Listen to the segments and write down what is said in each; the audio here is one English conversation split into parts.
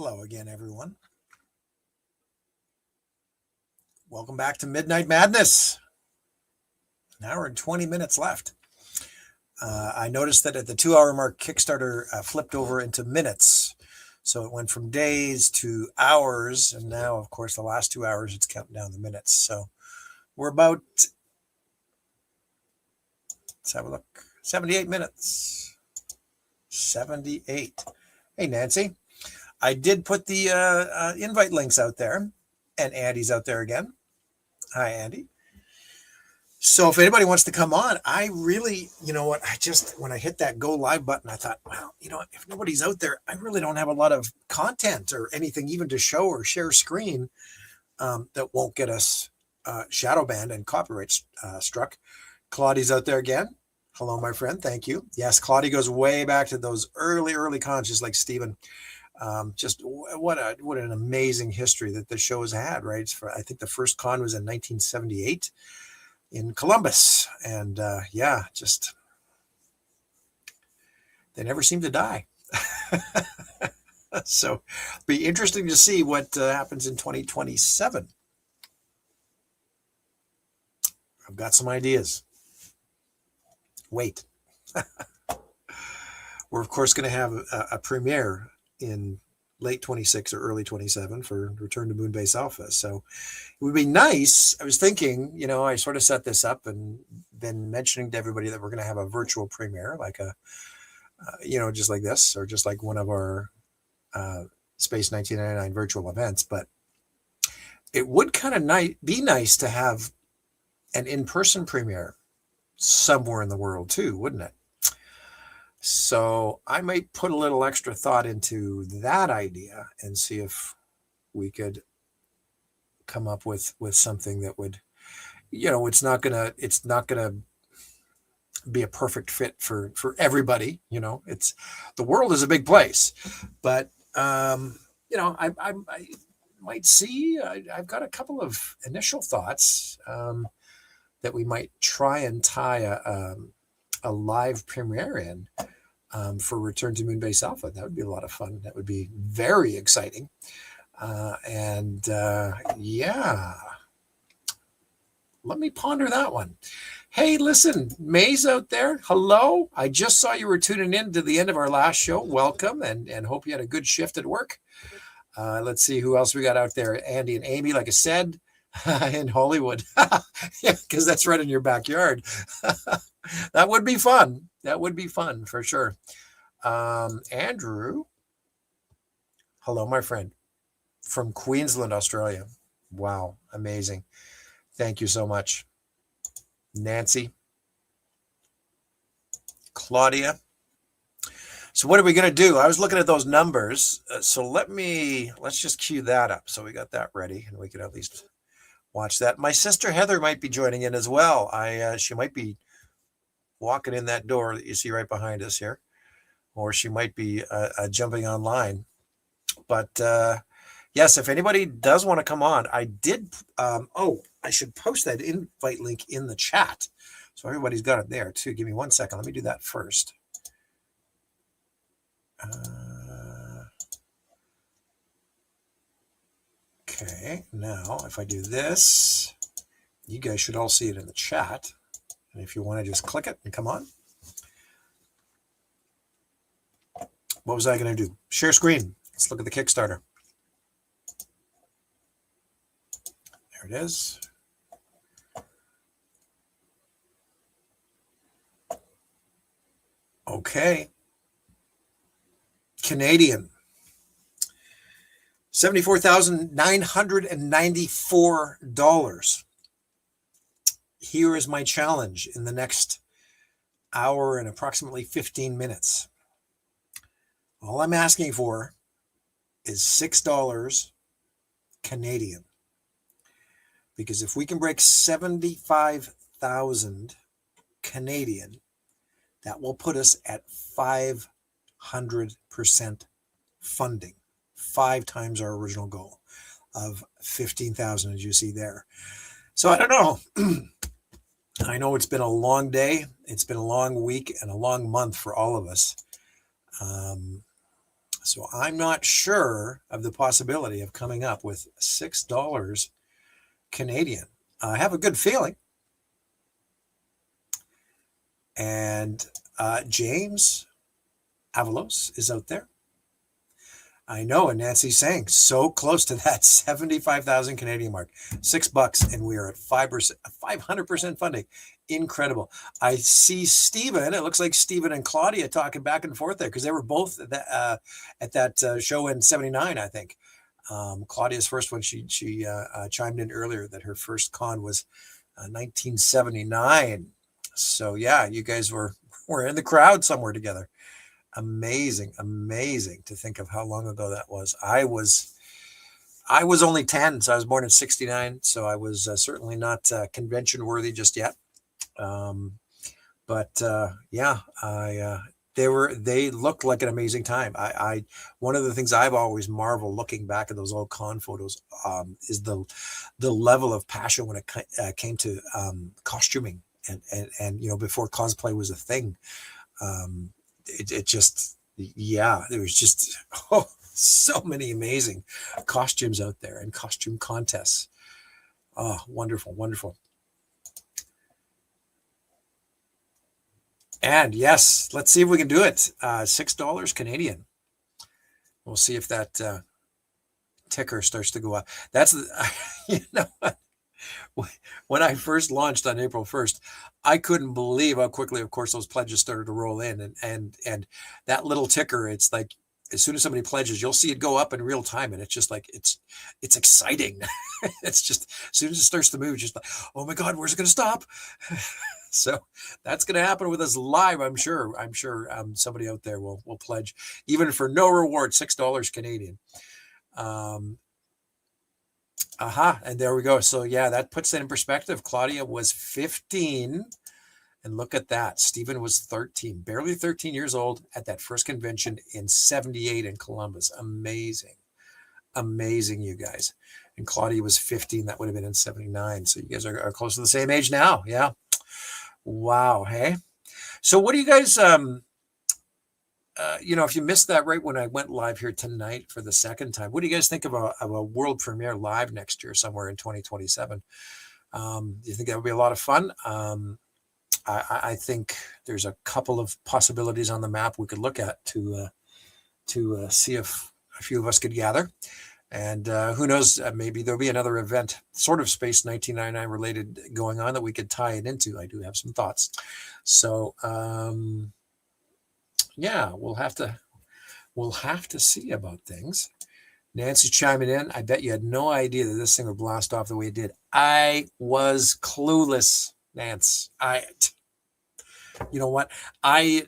Hello again, everyone. Welcome back to Midnight Madness. An hour and 20 minutes left. I noticed that at the 2-hour mark, Kickstarter flipped over into minutes. So it went from days to hours. And now, of course, the last 2 hours, it's counting down the minutes. So we're about, let's have a look, 78 minutes. 78. Hey, Nancy. I did put the invite links out there, and Andy's out there again. Hi, Andy. So if anybody wants to come on, I really, you know what, when I hit that go live button, I thought, well, you know, if nobody's out there, I really don't have a lot of content or anything even to show or share screen that won't get us shadow banned and copyright struck. Claudia's out there again. Hello, my friend. Thank you. Yes, Claudia goes way back to those early cons, just like Stephen. Just what an amazing history that the show has had, right? I think the first con was in 1978 in Columbus, and just they never seem to die. So be interesting to see what happens in 2027. I've got some ideas. Wait. We're of course going to have a premiere in late 26 or early 27 for Return to Moonbase Alpha. So it would be nice. I was thinking, you know, I sort of set this up and been mentioning to everybody that we're going to have a virtual premiere, like just like this, or just like one of our Space 1999 virtual events. But it would kind of be nice to have an in-person premiere somewhere in the world too, wouldn't it? So I might put a little extra thought into that idea and see if we could come up with something that would, you know, it's not gonna be a perfect fit for everybody. You know, the world is a big place, but you know, I might see. I've got a couple of initial thoughts that we might try and tie a live premiere in for Return to Moonbase Alpha. That would be a lot of fun. That would be very exciting. Let me ponder that one. Hey, listen, May's out there. Hello. I just saw you were tuning in to the end of our last show. Welcome, and hope you had a good shift at work. Let's see who else we got out there. Andy and Amy, like I said, in Hollywood. Yeah, because that's right in your backyard. That would be fun. That would be fun for sure. Andrew. Hello, my friend. From Queensland, Australia. Wow. Amazing. Thank you so much. Nancy. Claudia. So what are we going to do? I was looking at those numbers. So let's just cue that up. So we got that ready and we can at least watch that. My sister Heather might be joining in as well. She might be walking in that door that you see right behind us here, or she might be jumping online. But yes, if anybody does want to come on, I did. I should post that invite link in the chat, so everybody's got it there too. Give me 1 second. Let me do that first. Okay, now if I do this, you guys should all see it in the chat. And if you want to just click it and come on. What was I going to do? Share screen. Let's look at the Kickstarter. There it is. Okay. Canadian. $74,994. Here is my challenge in the next hour and approximately 15 minutes. All I'm asking for is $6 Canadian. Because if we can break 75,000 Canadian, that will put us at 500% funding, 5 times our original goal of 15,000, as you see there. So I don't know. I know it's been a long day. It's been a long week and a long month for all of us. So I'm not sure of the possibility of coming up with $6 Canadian. I have a good feeling. And James Avalos is out there. I know, and Nancy's saying so close to that 75,000 Canadian mark, $6, and we are at 500% funding. Incredible. I see Stephen. It looks like Stephen and Claudia talking back and forth there because they were both at that show in '79, I think. Claudia's first one, she chimed in earlier that her first con was 1979. So yeah, you guys were in the crowd somewhere together. Amazing to think of how long ago that was. I was only 10, so I was born in '69, so I was certainly not convention worthy just yet. Yeah, they looked like an amazing time. I one of the things I've always marveled looking back at those old con photos is the level of passion when it came to costuming and before cosplay was a thing. It just, yeah, there was just so many amazing costumes out there and costume contests. Oh, wonderful. And yes, let's see if we can do it. $6 Canadian. We'll see if that ticker starts to go up. That's when I first launched on April 1st, I couldn't believe how quickly, of course, those pledges started to roll in, and that little ticker, it's like as soon as somebody pledges, you'll see it go up in real time, and it's just like it's exciting. It's just as soon as it starts to move, it's just like, oh my God, where's it going to stop? So that's going to happen with us live. I'm sure somebody out there will pledge even for no reward, $6 Canadian. And there we go. So yeah, that puts it in perspective. Claudia was 15, and look at that. Stephen was 13, barely 13 years old at that first convention in '78 in Columbus. Amazing, you guys. And Claudia was 15. That would have been in '79. So you guys are close to the same age now. Yeah. Wow. Hey. So what do you guys? If you missed that right when I went live here tonight for the second time, what do you guys think of a world premiere live next year somewhere in 2027? Do you think that would be a lot of fun? I think there's a couple of possibilities on the map we could look at to see if a few of us could gather. And who knows, maybe there'll be another event, sort of Space 1999 related going on that we could tie it into. I do have some thoughts. So, yeah, we'll have to see about things. Nancy chiming in. I bet you had no idea that this thing would blast off the way it did. I was clueless, Nance. You know what?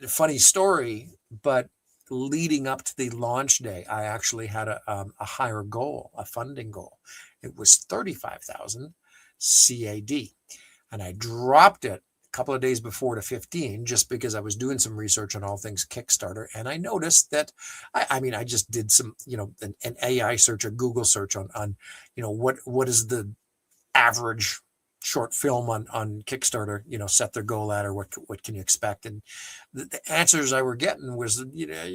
Funny story, but leading up to the launch day, I actually had a higher goal, a funding goal. It was 35,000 CAD, and I dropped it a couple of days before to 15, just because I was doing some research on all things Kickstarter, and I noticed that I just did some an AI search, a Google search on what is the average short film on Kickstarter set their goal at, or what can you expect, and the answers I were getting was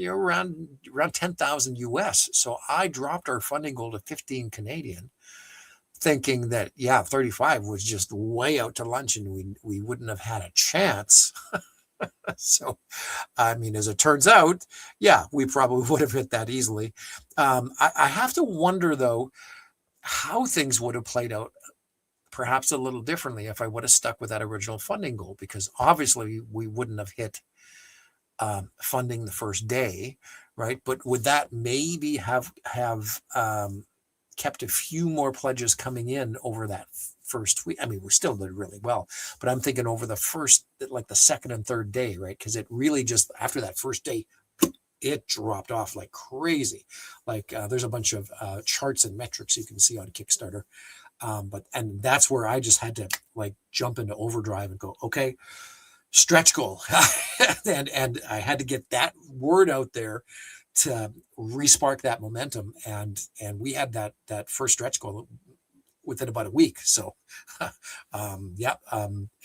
around 10,000 US. So I dropped our funding goal to 15 Canadian, thinking that 35 was just way out to lunch and we wouldn't have had a chance. So as it turns out, we probably would have hit that easily. I have to wonder though how things would have played out perhaps a little differently if I would have stuck with that original funding goal, because obviously we wouldn't have hit funding the first day, right? But would that maybe have kept a few more pledges coming in over that first week? We still did really well, but I'm thinking over the first, like the second and third day, right? Because it really just after that first day, it dropped off like crazy. Like there's a bunch of charts and metrics you can see on Kickstarter. And that's where I just had to like jump into overdrive and go, okay, stretch goal. and I had to get that word out there to respark that momentum. And we had that first stretch goal within about a week. So,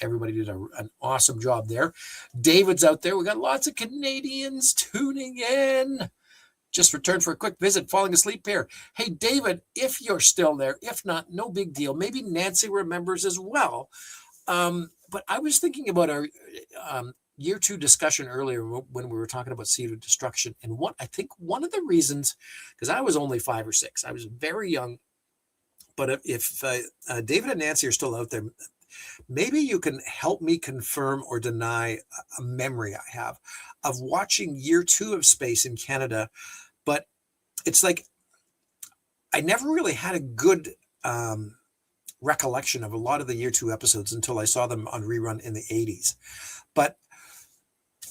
everybody did an awesome job there. David's out there. We got lots of Canadians tuning in. Just returned for a quick visit, falling asleep here. Hey, David, if you're still there, if not, no big deal. Maybe Nancy remembers as well. But I was thinking about our year 2 discussion earlier when we were talking about Seed of Destruction. And I think one of the reasons, because I was only 5 or 6, I was very young. But if David and Nancy are still out there, maybe you can help me confirm or deny a memory I have of watching year 2 of Space in Canada. But it's like I never really had a good recollection of a lot of the year 2 episodes until I saw them on rerun in the 80s. But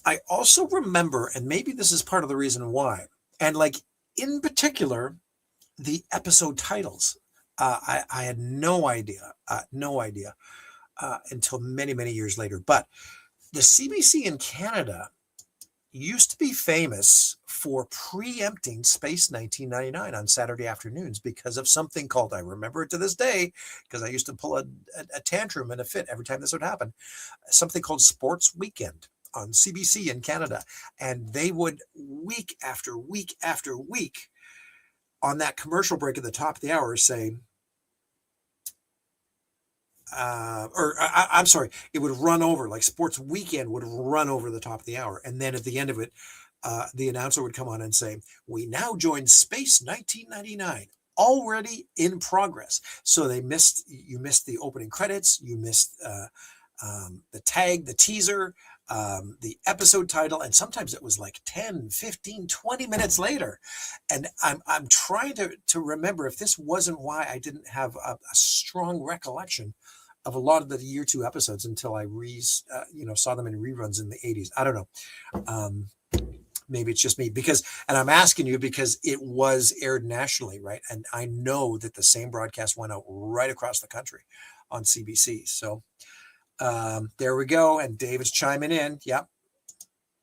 I also remember, and maybe this is part of the reason why, and like in particular, the episode titles. I had no idea until many, many years later. But the CBC in Canada used to be famous for preempting Space 1999 on Saturday afternoons because of something called, I remember it to this day, because I used to pull a tantrum and a fit every time this would happen, something called Sports Weekend on CBC in Canada. And they would, week after week after week, on that commercial break at the top of the hour, say, I'm sorry, it would run over, like Sports Weekend would run over the top of the hour. And then at the end of it, the announcer would come on and say, we now join Space 1999, already in progress. So you missed the opening credits, you missed the tag, the teaser, the episode title, and sometimes it was like 10, 15, 20 minutes later. And I'm trying to remember if this wasn't why I didn't have a strong recollection of a lot of the year 2 episodes until I saw them in reruns in the 80s. I don't know. Maybe it's just me and I'm asking you because it was aired nationally, right? And I know that the same broadcast went out right across the country on CBC. So there we go. And David's chiming in. Yep.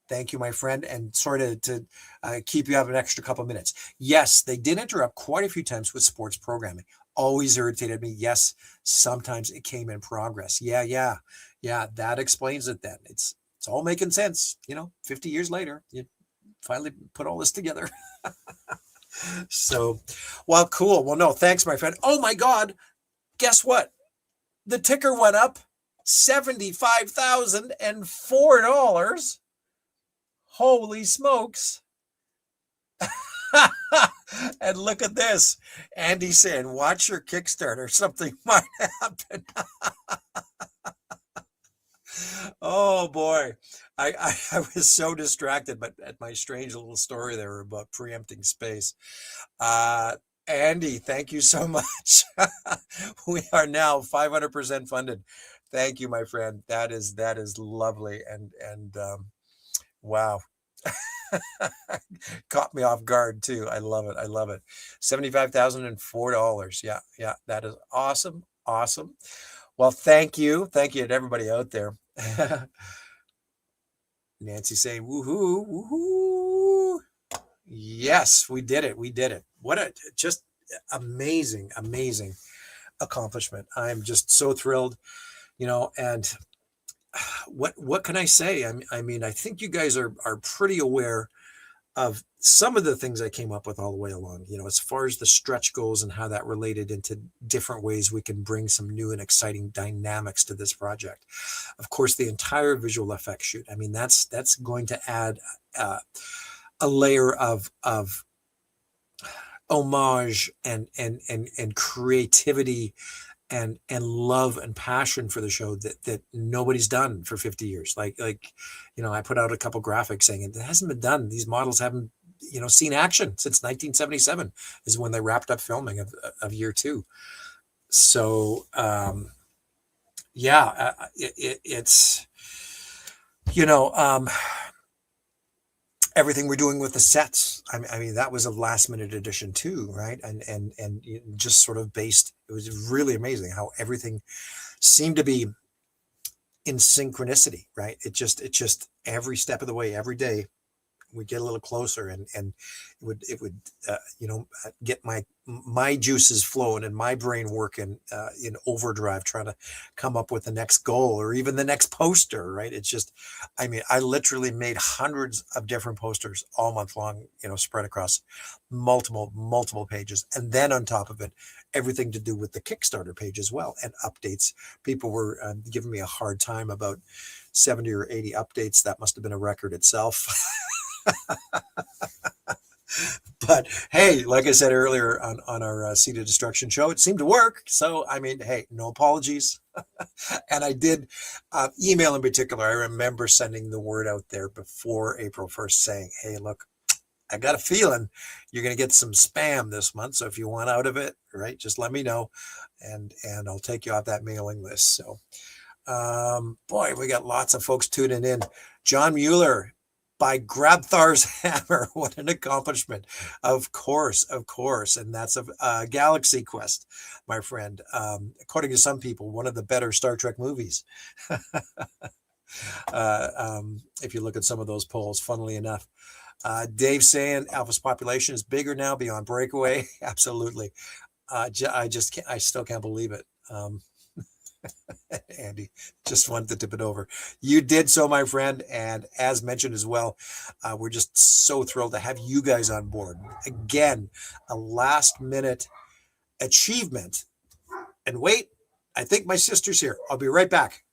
Thank you, my friend. And sorry to keep you up an extra couple of minutes. Yes, they did interrupt quite a few times with sports programming. Always irritated me. Yes, sometimes it came in progress. Yeah. That explains it then. It's all making sense. 50 years later, you finally put all this together. So, well, cool. Well, no, thanks, my friend. Oh my God. Guess what? The ticker went up $75,004. Holy smokes. And look at this. Andy saying, watch your Kickstarter. Something might happen. Oh, boy. I was so distracted at my strange little story there about preempting space. Andy, thank you so much. We are now 500% funded. Thank you, my friend. That is lovely. And wow. Caught me off guard too. I love it. $75,004. Yeah. That is awesome. Well, thank you to everybody out there. Nancy saying, woohoo. Yes, we did it. What a just amazing accomplishment. I'm just so thrilled, and what can I say? I mean, I think you guys are pretty aware of some of the things I came up with all the way along, as far as the stretch goes and how that related into different ways we can bring some new and exciting dynamics to this project. Of course, the entire visual effects shoot. I mean, that's going to add a layer of homage and creativity and love and passion for the show that nobody's done for 50 years. Like, I put out a couple graphics saying it hasn't been done. These models haven't, seen action since 1977 is when they wrapped up filming of year 2. So, it's, everything we're doing with the sets. I mean, that was a last minute addition too, right? And just sort of based, it was really amazing how everything seemed to be in synchronicity, right? It just every step of the way, every day, get a little closer, and it would get my juices flowing and my brain working in overdrive, trying to come up with the next goal or even the next poster, right? It's just, I mean, I literally made hundreds of different posters all month long, spread across multiple pages, and then on top of it, everything to do with the Kickstarter page as well, and updates. People were giving me a hard time about 70 or 80 updates. That must have been a record itself. But hey, like I said earlier on our Seed of Destruction show, it seemed to work. So, I mean, hey, no apologies. And I did email in particular. I remember sending the word out there before April 1st saying, hey, look, I got a feeling you're going to get some spam this month. So if you want out of it, right, just let me know, and I'll take you off that mailing list. So, boy, we got lots of folks tuning in. John Mueller by Grabthar's Hammer. What an accomplishment. Of course. And that's a Galaxy Quest, my friend. According to some people, one of the better Star Trek movies. If you look at some of those polls, funnily enough. Dave saying Alpha's population is bigger now beyond Breakaway. Absolutely. I still can't believe it. Andy, just wanted to tip it over. You did so, my friend. And as mentioned as well, we're just so thrilled to have you guys on board. Again, a last minute achievement. And wait, I think my sister's here. I'll be right back.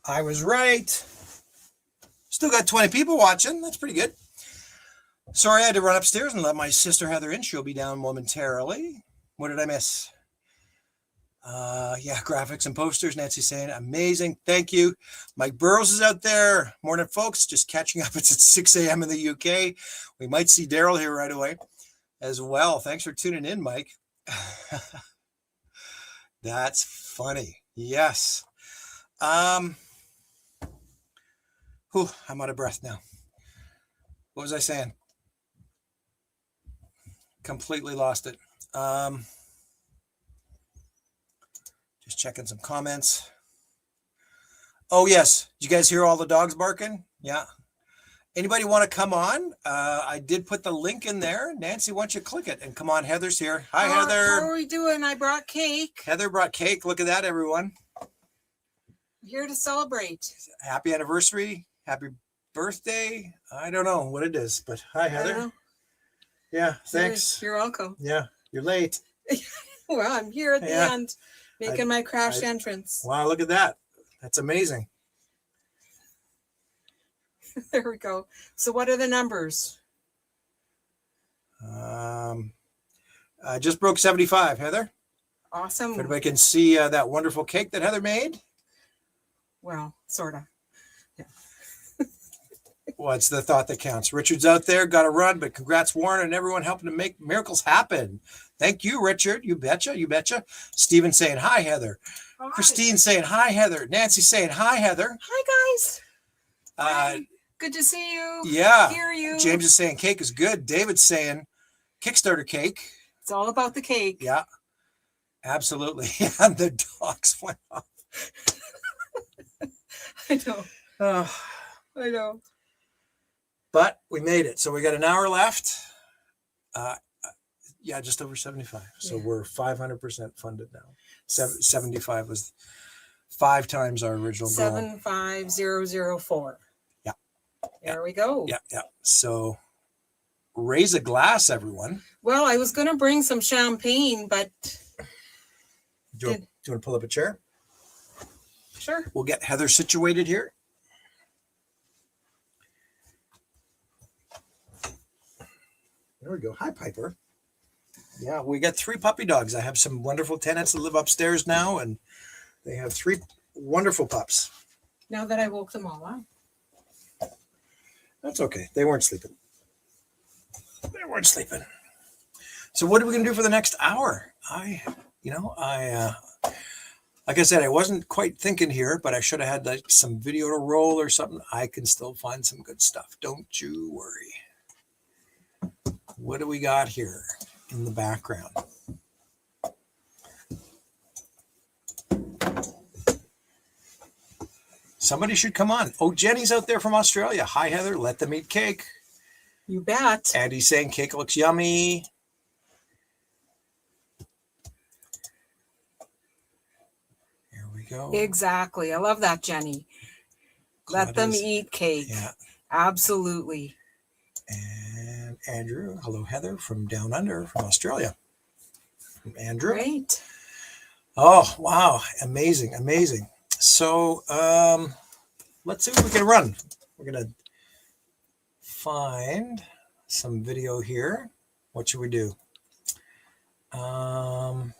I was right. Still got 20 people watching. That's pretty good. Sorry, I had to run upstairs and let my sister Heather in. She'll be down momentarily. What did I miss? Yeah, graphics and posters. Nancy saying amazing. Thank you. Mike Burrows is out there. Morning, folks. Just catching up. It's at 6 a.m. in the UK. We might see Daryl here right away as well. Thanks for tuning in, Mike. That's funny. Yes. I'm out of breath now. What was I saying? Completely lost it. Just checking some comments. Oh, yes. Did you guys hear all the dogs barking? Yeah. Anybody want to come on? I did put the link in there. Nancy, why don't you click it and come on? Heather's here. Hi, Heather. How are we doing? I brought cake. Heather brought cake. Look at that, everyone. Here to celebrate. Happy anniversary. Happy birthday. I don't know what it is, but hi, Heather. Yeah, thanks. You're welcome. Yeah, you're late. Well, I'm here at the end, making my crash entrance. Wow, look at that. That's amazing. There we go. So what are the numbers? I just broke 75, Heather. Awesome. If everybody can see that wonderful cake that Heather made. Well, sort of. Well, it's the thought that counts. Richard's out there, got to run, but congrats, Warren, and everyone helping to make miracles happen. Thank you, Richard. You betcha. You betcha. Steven saying, hi, Heather. Hi. Christine saying, hi, Heather. Nancy saying, hi, Heather. Hi, guys. Hi. Good to see you. Yeah. Hear you. James is saying cake is good. David's saying Kickstarter cake. It's all about the cake. Yeah. Absolutely. And the dogs went off. I know. I know. But we made it. So we got an hour left. Yeah, just over 75. So we're 500% funded now. 75 was 5 times our original goal. 75004. Yeah. There we go. Yeah. So raise a glass, everyone. Well, I was going to bring some champagne, but... Do you want to pull up a chair? Sure. We'll get Heather situated here. There we go. Hi, Piper. Yeah, we got 3 puppy dogs. I have some wonderful tenants that live upstairs now, and they have 3 wonderful pups. Now that I woke them all up. That's okay. They weren't sleeping. So what are we going to do for the next hour? Like I said, I wasn't quite thinking here, but I should have had like some video to roll or something. I can still find some good stuff. Don't you worry. What do we got here in the background? Somebody should come on. Oh, Jenny's out there from Australia. Hi, Heather. Let them eat cake. You bet. Andy's saying cake looks yummy. Here we go. Exactly. I love that, Jenny. Let them eat cake. Yeah. Absolutely. And Andrew. Hello, Heather from down under, from Australia. From Andrew. Great. Oh, wow. Amazing. So let's see what we can run. We're going to find some video here. What should we do? Well,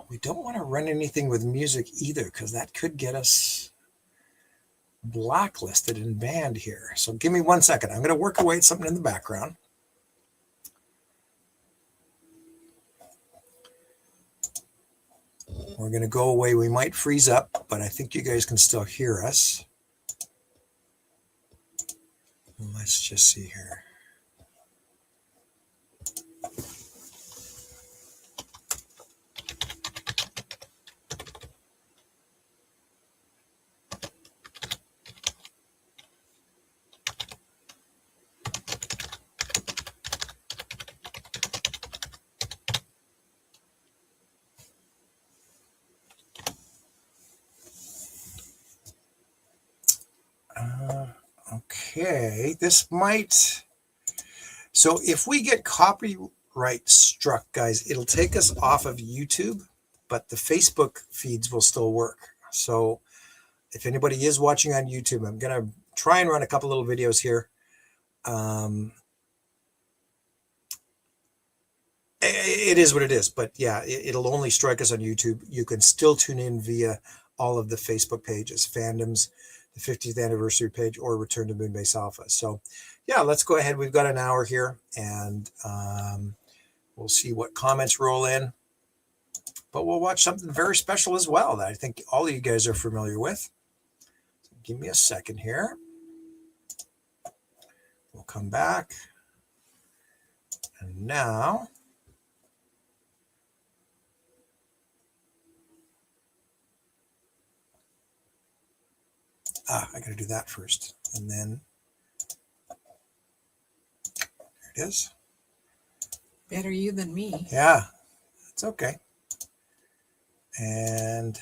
we don't want to run anything with music either, because that could get us blacklisted and banned here. So give me 1 second. I'm going to work away at something in the background. We're going to go away. We might freeze up, but I think you guys can still hear us. Let's just see here. Okay, this might. So if we get copyright struck, guys, it'll take us off of YouTube, but the Facebook feeds will still work. So if anybody is watching on YouTube, I'm going to try and run a couple little videos here. It is what it is, but yeah, it'll only strike us on YouTube. You can still tune in via all of the Facebook pages, Fandoms, the 50th anniversary page, or Return to Moonbase Alpha. So yeah, let's go ahead. We've got an hour here, and we'll see what comments roll in. But we'll watch something very special as well that I think all of you guys are familiar with. So give me a second here. We'll come back. And now... I got to do that first. And then... there it is. Better you than me. Yeah, it's okay. And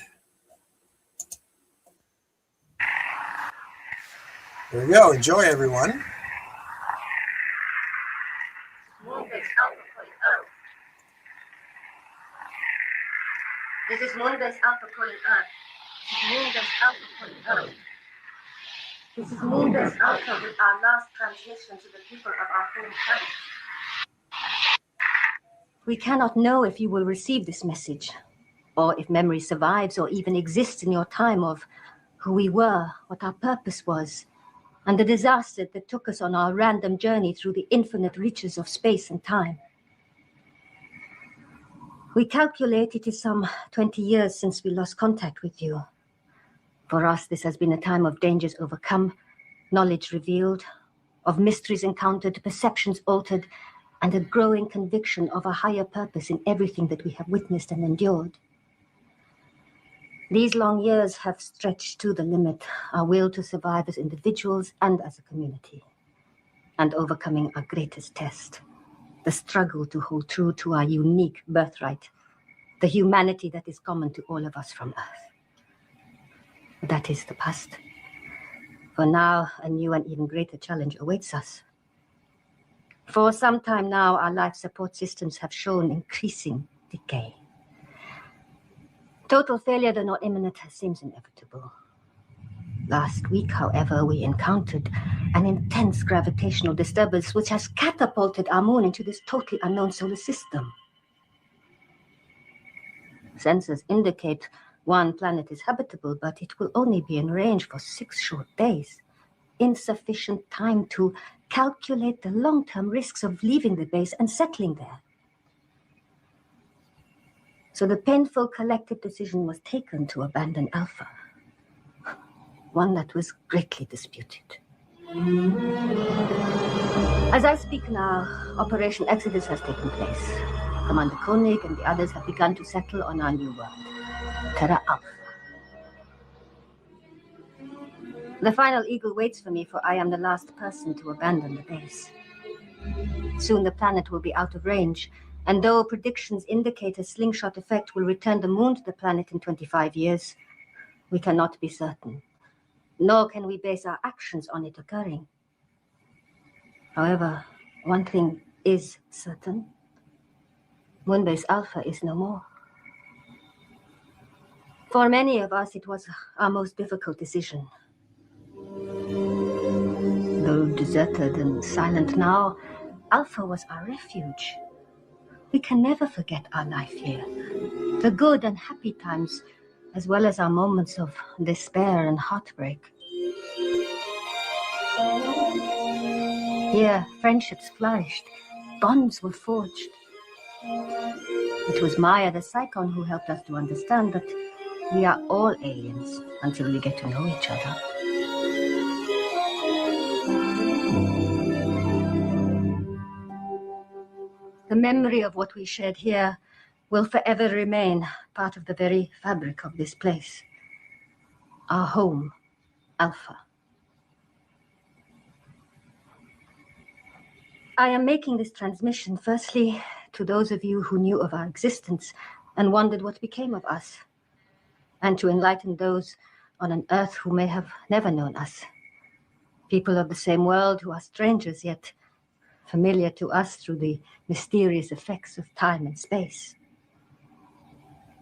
there we go. Enjoy, everyone. This is Moonbase Alpha calling Earth. Moonbase Alpha calling Earth. This is Moonbase Alpha with our last transmission to the people of our home planet. We cannot know if you will receive this message, or if memory survives or even exists in your time of who we were, what our purpose was, and the disaster that took us on our random journey through the infinite reaches of space and time. We calculate it is some 20 years since we lost contact with you. For us, this has been a time of dangers overcome, knowledge revealed, of mysteries encountered, perceptions altered, and a growing conviction of a higher purpose in everything that we have witnessed and endured. These long years have stretched to the limit our will to survive as individuals and as a community, and overcoming our greatest test, the struggle to hold true to our unique birthright, the humanity that is common to all of us from Earth. That is the past. For now, a new and even greater challenge awaits us. For some time now, our life support systems have shown increasing decay. Total failure, though not imminent, seems inevitable. Last week, however, we encountered an intense gravitational disturbance which has catapulted our moon into this totally unknown solar system. Sensors indicate one planet is habitable, but it will only be in range for 6 short days. Insufficient time to calculate the long-term risks of leaving the base and settling there. So the painful collective decision was taken to abandon Alpha, one that was greatly disputed. As I speak now, Operation Exodus has taken place. Commander Koenig and the others have begun to settle on our new world, Terra Alpha. The final eagle waits for me, for I am the last person to abandon the base. Soon the planet will be out of range, and though predictions indicate a slingshot effect will return the moon to the planet in 25 years, we cannot be certain, nor can we base our actions on it occurring. However, one thing is certain. Moonbase Alpha is no more. For many of us, it was our most difficult decision. Though deserted and silent now, Alpha was our refuge. We can never forget our life here, the good and happy times, as well as our moments of despair and heartbreak. Here, friendships flourished, bonds were forged. It was Maya the Psychon who helped us to understand that we are all aliens until we get to know each other. The memory of what we shared here will forever remain part of the very fabric of this place. Our home, Alpha. I am making this transmission firstly to those of you who knew of our existence and wondered what became of us, and to enlighten those on an Earth who may have never known us. People of the same world who are strangers, yet familiar to us through the mysterious effects of time and space.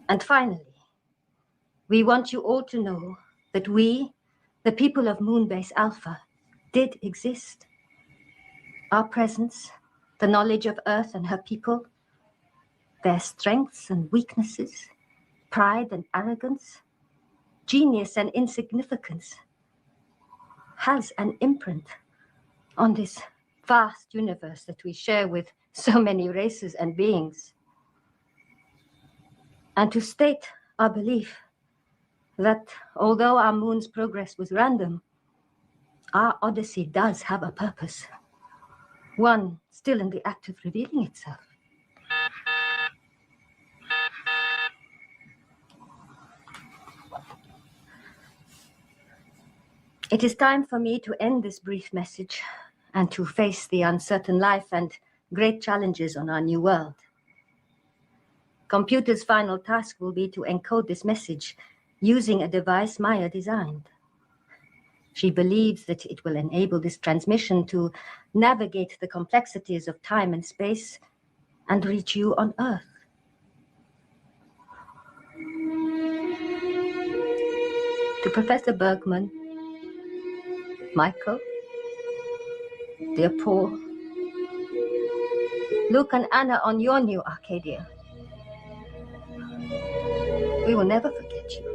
And finally, we want you all to know that we, the people of Moonbase Alpha, did exist. Our presence, the knowledge of Earth and her people, their strengths and weaknesses, pride and arrogance, genius and insignificance, has an imprint on this vast universe that we share with so many races and beings. And to state our belief that although our moon's progress was random, our odyssey does have a purpose, one still in the act of revealing itself. It is time for me to end this brief message and to face the uncertain life and great challenges on our new world. Computer's final task will be to encode this message using a device Maya designed. She believes that it will enable this transmission to navigate the complexities of time and space and reach you on Earth. To Professor Bergman, Michael, dear Paul, Luke and Anna on your new Arcadia, we will never forget you.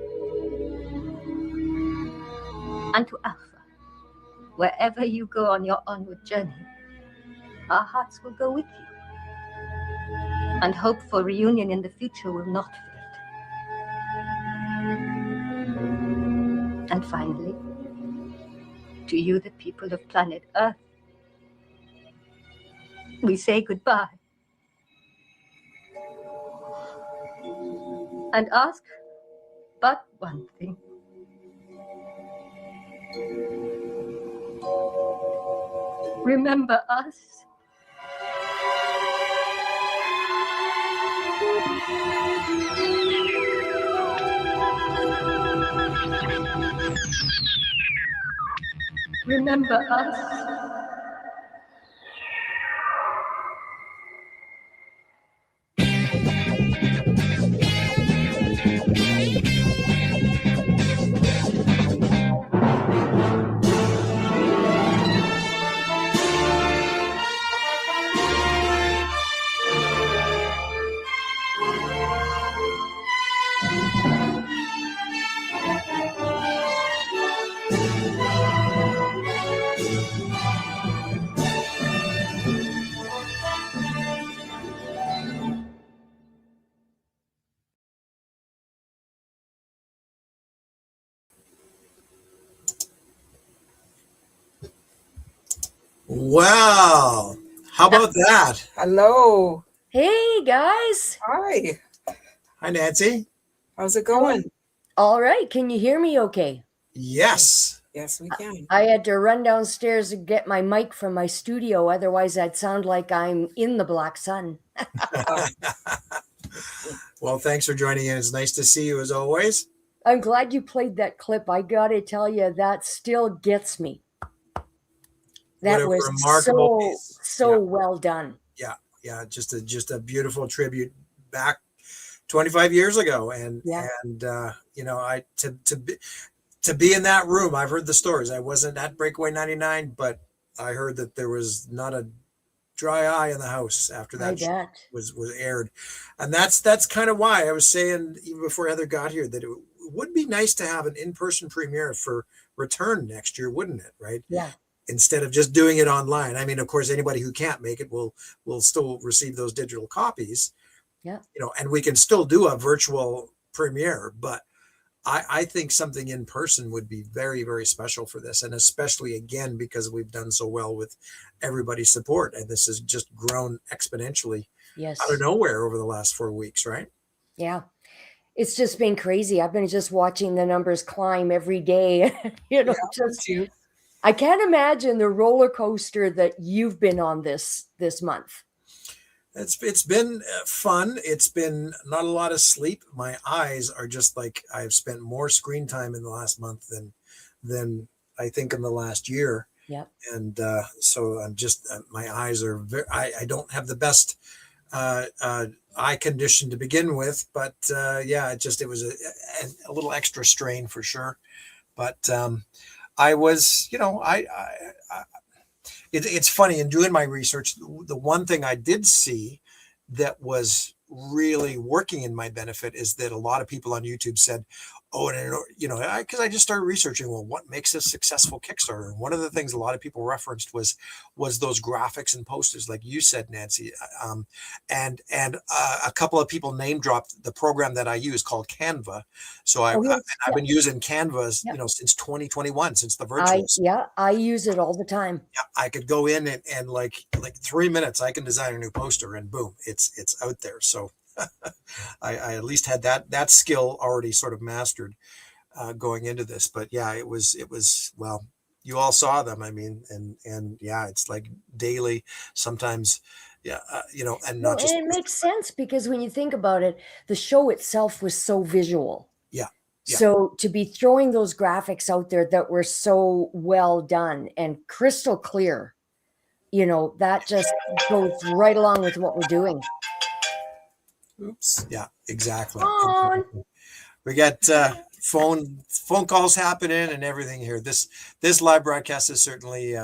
And to Alpha, wherever you go on your onward journey, our hearts will go with you, and hope for reunion in the future will not fade. And finally, to you, the people of planet Earth, we say goodbye and ask but one thing. Remember us. remember us. Wow. How about that? Hello. Hey guys. Hi. Hi, Nancy. How's it going? All right. Can you hear me okay? Yes. Yes, we can. I had to run downstairs and get my mic from my studio. Otherwise, I'd sound like I'm in the black sun. Well, thanks for joining in. It's nice to see you as always. I'm glad you played that clip. I got to tell you, that still gets me. What That a was remarkable piece. so well done. Yeah, just a beautiful tribute back 25 years ago, and Yeah. you know, to be in that room. I've heard the stories. I wasn't at Breakaway 99, but I heard that there was not a dry eye in the house after I that show bet. was aired, and that's kind of why I was saying even before Heather got here that it would be nice to have an in-person premiere for Return next year, wouldn't it? Right? Yeah. Instead of just doing it online. I mean, of course, anybody who can't make it will still receive those digital copies. Yeah. You know, and we can still do a virtual premiere, but I think something in person would be very, very special for this. And especially again, because we've done so well with everybody's support. And this has just grown exponentially Yes. out of nowhere over the last 4 weeks, right? Yeah. It's just been crazy. I've been just watching the numbers climb every day. You know, just too. I can't imagine the roller coaster that you've been on this month. It's been fun. It's been not a lot of sleep. My eyes are just like I've spent more screen time in the last month than I think in the last year. Yeah. And so I'm just my eyes are very. I don't have the best eye condition to begin with, but yeah, it was a little extra strain for sure. But I was, you know, it's funny in doing my research. The one thing I did see that was really working in my benefit is that a lot of people on YouTube said, "Oh, and you know," because I just started researching. Well, what makes a successful Kickstarter? And one of the things a lot of people referenced was those graphics and posters, like you said, Nancy. And a couple of people name dropped the program that I use called Canva. So I've been using Canva, you know, since 2021, since the virtuals. I use it all the time. Yeah, I could go in and like 3 minutes, I can design a new poster, and boom, it's out there. So I at least had that skill already sort of mastered going into this. But yeah, it was well, you all saw them. I mean, and yeah, it's like daily, sometimes, yeah, you know, and not just. And it makes sense because when you think about it, the show itself was so visual. Yeah. Yeah. So to be throwing those graphics out there that were so well done and crystal clear, you know, that just goes right along with what we're doing. Oops. Yeah, exactly. On. We got phone calls happening and everything here. This live broadcast is certainly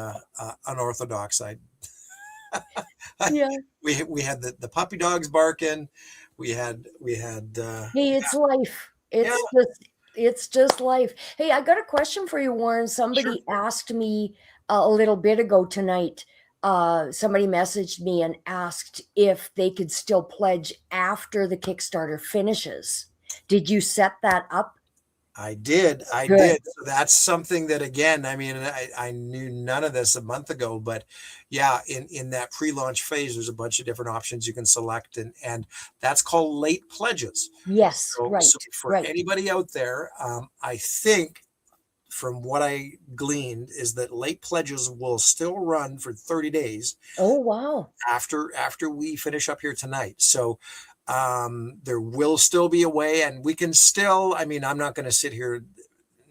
unorthodox. Yeah. We had the puppy dogs barking. We had Hey, it's life. It's just life. Hey, I got a question for you, Warren. Somebody asked me a little bit ago tonight. Somebody messaged me and asked if they could still pledge after the Kickstarter finishes. Did you set that up? I did. Good. So that's something that, again, I mean, I knew none of this a month ago, but yeah, in that pre-launch phase, there's a bunch of different options you can select, and that's called late pledges. Yes, So, right. So for anybody out there, I think from what I gleaned is that late pledges will still run for 30 days. Oh, wow. After we finish up here tonight. So there will still be a way, and we can still, I mean, I'm not going to sit here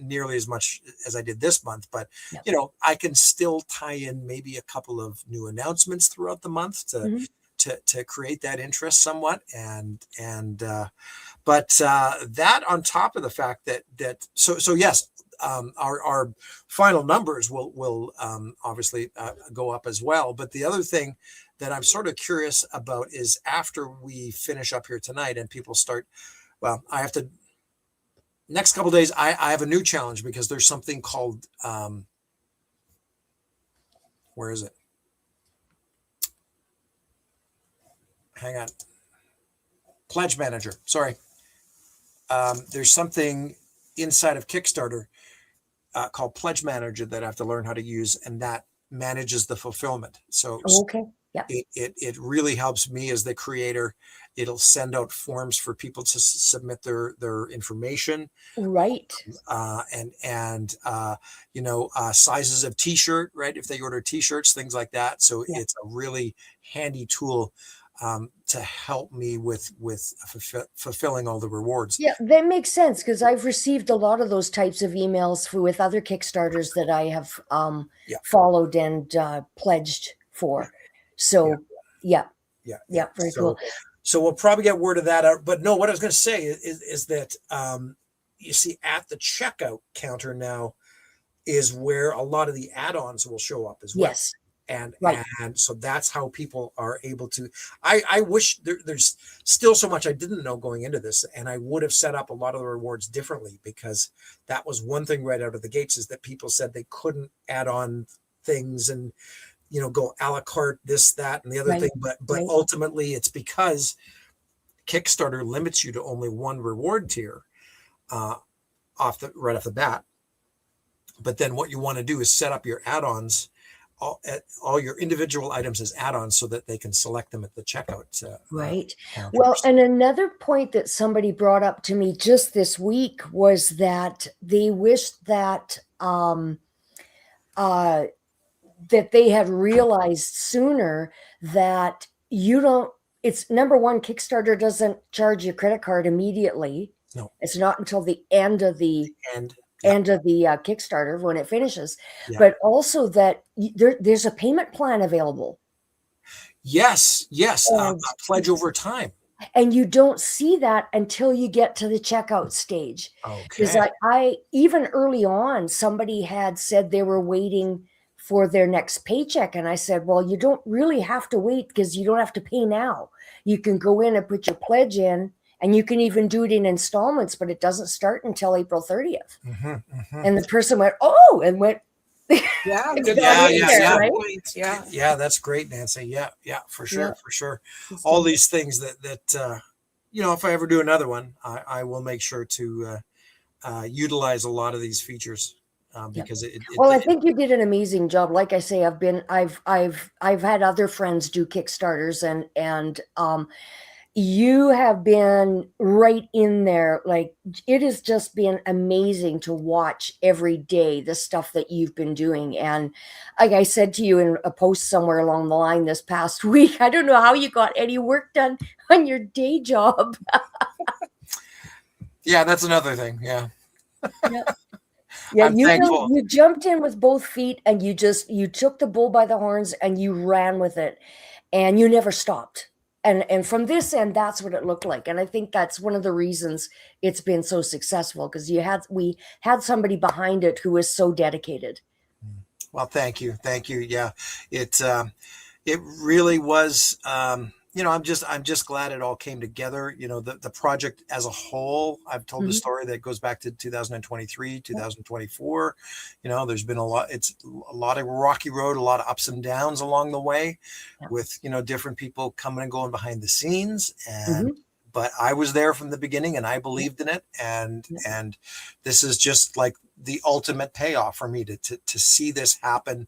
nearly as much as I did this month, but Yeah. you know, I can still tie in maybe a couple of new announcements throughout the month to create that interest somewhat. But that on top of the fact so yes, our final numbers will obviously go up as well. But the other thing that I'm sort of curious about is after we finish up here tonight and people start, well, I have to, next couple of days, I have a new challenge because there's something called, where is it? Hang on. Pledge Manager. Sorry. There's something inside of Kickstarter called Pledge Manager that I have to learn how to use, and that manages the fulfillment. So Okay. Yeah. it really helps me as the creator. It'll send out forms for people to submit their information. Right. And you know, sizes of t-shirt, right? If they order t-shirts, things like that. So it's a really handy tool to help me with fulfilling all the rewards. Yeah, that makes sense because I've received a lot of those types of emails with other Kickstarters that I have followed and pledged for. So yeah, very cool. So we'll probably get word of that out. But no, what I was going to say is that you see at the checkout counter now is where a lot of the add-ons will show up as well. Yes. And so that's how people are able to, I wish there's still so much I didn't know going into this, and I would have set up a lot of the rewards differently, because that was one thing right out of the gates, is that people said they couldn't add on things and, you know, go a la carte, this, that, and the other thing. But ultimately it's because Kickstarter limits you to only one reward tier right off the bat. But then what you want to do is set up your add-ons, all your individual items as add-ons, so that they can select them at the checkout. Right. Well, and another point that somebody brought up to me just this week was that they wished that that they had realized sooner that it's number one, Kickstarter doesn't charge your credit card immediately. No. It's not until the end of the Kickstarter when it finishes, but also that there's a payment plan available. Yes. A pledge over time. And you don't see that until you get to the checkout stage. Because I even early on, somebody had said they were waiting for their next paycheck. And I said, well, you don't really have to wait, because you don't have to pay now. You can go in and put your pledge in, and you can even do it in installments, but it doesn't start until April 30th. And the person went, oh, and went, yeah, that's great, Nancy. Yeah, for sure. All these things that you know, if I ever do another one, I will make sure to utilize a lot of these features, because I think you did an amazing job. Like I say, I've had other friends do Kickstarters, and you have been right in there. Like, it has just been amazing to watch every day the stuff that you've been doing. And like I said to you in a post somewhere along the line this past week, I don't know how you got any work done on your day job. Yeah, that's another thing. Yeah. Yeah, you jumped in with both feet, and you took the bull by the horns and you ran with it, and you never stopped. And from this end, that's what it looked like. And I think that's one of the reasons it's been so successful, because we had somebody behind it who was so dedicated. Well, thank you. Yeah, it really was. You know, I'm just glad it all came together. You know, the project as a whole, I've told the story that goes back to 2023, 2024. You know, there's been it's a lot of rocky road, a lot of ups and downs along the way, with, you know, different people coming and going behind the scenes. And but I was there from the beginning, and I believed in it. And this is just like the ultimate payoff for me to see this happen,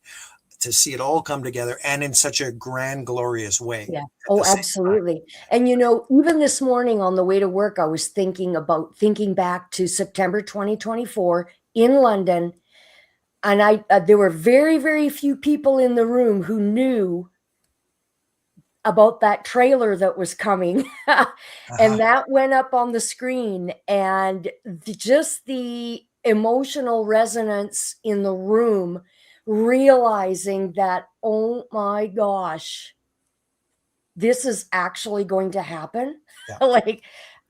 to see it all come together, and in such a grand, glorious way. Yeah. Oh, absolutely. And, you know, even this morning on the way to work, I was thinking back to September 2024 in London. And there were very, very few people in the room who knew about that trailer that was coming. And that went up on the screen, and just the emotional resonance in the room, realizing that, oh my gosh, this is actually going to happen. Yeah. Like,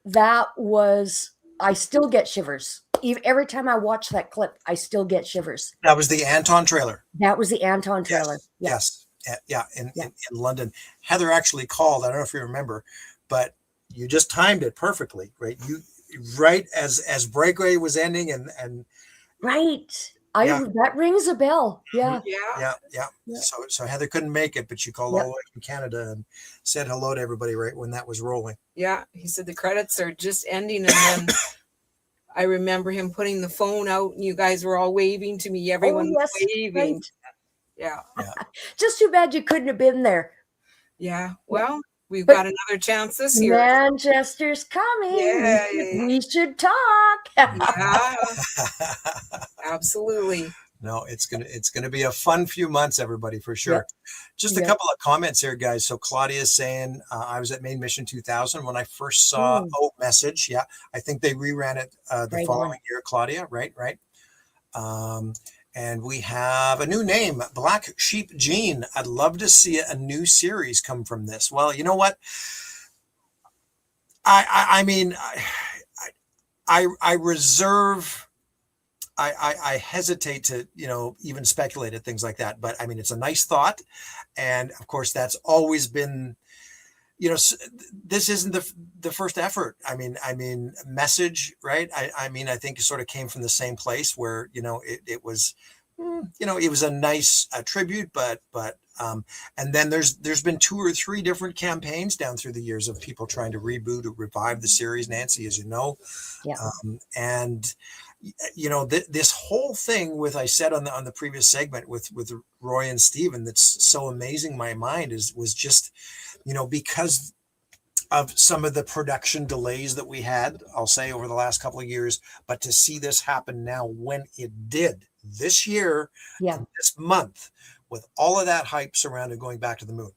that was, I still get shivers. Every time I watch that clip, I still get shivers. That was the Anton trailer. That was the Anton trailer. Yes. Yeah. In London. Heather actually called. I don't know if you remember, but you just timed it perfectly, right? Right as Breakaway was ending and right. Yeah. That rings a bell. Yeah. Yeah. So Heather couldn't make it, but she called all the way from Canada and said hello to everybody right when that was rolling. Yeah. He said the credits are just ending, and then I remember him putting the phone out, and you guys were all waving to me. Everyone was waving. Right. Yeah. Just too bad you couldn't have been there. Yeah. Well, we've got another chance this year. Manchester's coming. Yay. We should talk. Yeah. Absolutely. No, it's gonna be a fun few months, everybody, for sure. Yep. Just a couple of comments here, guys. So Claudia's saying, I was at Main Mission 2000 when I first saw Message. Yeah, I think they reran it the following year, Claudia. Right. And we have a new name, Black Sheep Jean. I'd love to see a new series come from this. Well, you know what? I mean, I reserve. I hesitate to, even speculate at things like that. But I mean, it's a nice thought. And of course, that's always been, this isn't the first effort. I mean, Message, right? I mean, I think it sort of came from the same place where, it was, it was a nice tribute, but and then there's been 2 or 3 different campaigns down through the years of people trying to reboot or revive the series, Nancy, as you know. Yeah. And this whole thing with, I said on the previous segment with Roy and Steven, that's so amazing. My mind was just, because of some of the production delays that we had, I'll say, over the last couple of years, but to see this happen now when it did this year, this month, with all of that hype surrounding going back to the moon,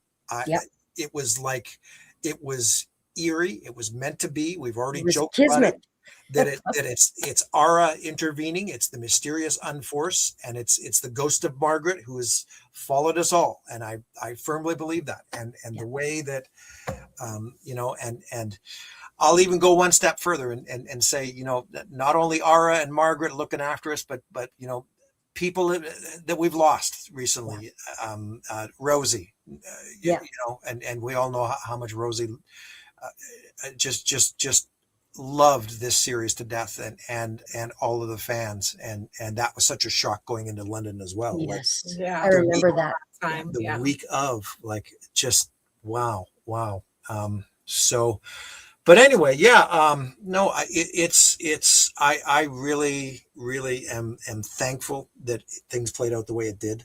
it was like, it was eerie. It was meant to be. We've already joked about it. That it's Ara intervening. It's the mysterious Unforce, and it's the ghost of Margaret who has followed us all. And I firmly believe that. And the way that, and I'll even go one step further and say, not only Ara and Margaret looking after us, but people that we've lost recently, Rosie, and we all know how much Rosie just loved this series to death, and all of the fans, and that was such a shock going into London as well. Yes, I remember that time. The week of, like, just wow. So, but anyway, no, I really am thankful that things played out the way it did.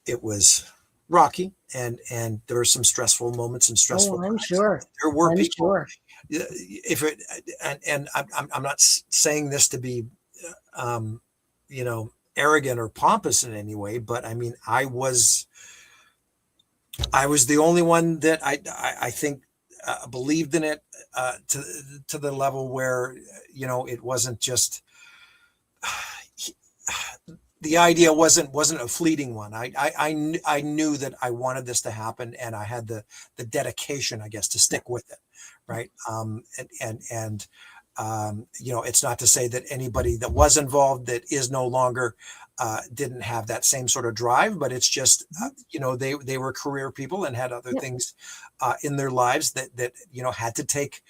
It was rocky, and there were some stressful moments and stressful I'm times. sure There were I'm people sure. if it, and I'm not saying this to be arrogant or pompous in any way, but I mean, I was the only one that I think believed in it to the level where it wasn't just the idea wasn't a fleeting one. I knew that I wanted this to happen, and I had the dedication, I guess, to stick with it, right? It's not to say that anybody that was involved that is no longer didn't have that same sort of drive, but it's just they were career people and had other things in their lives that had to take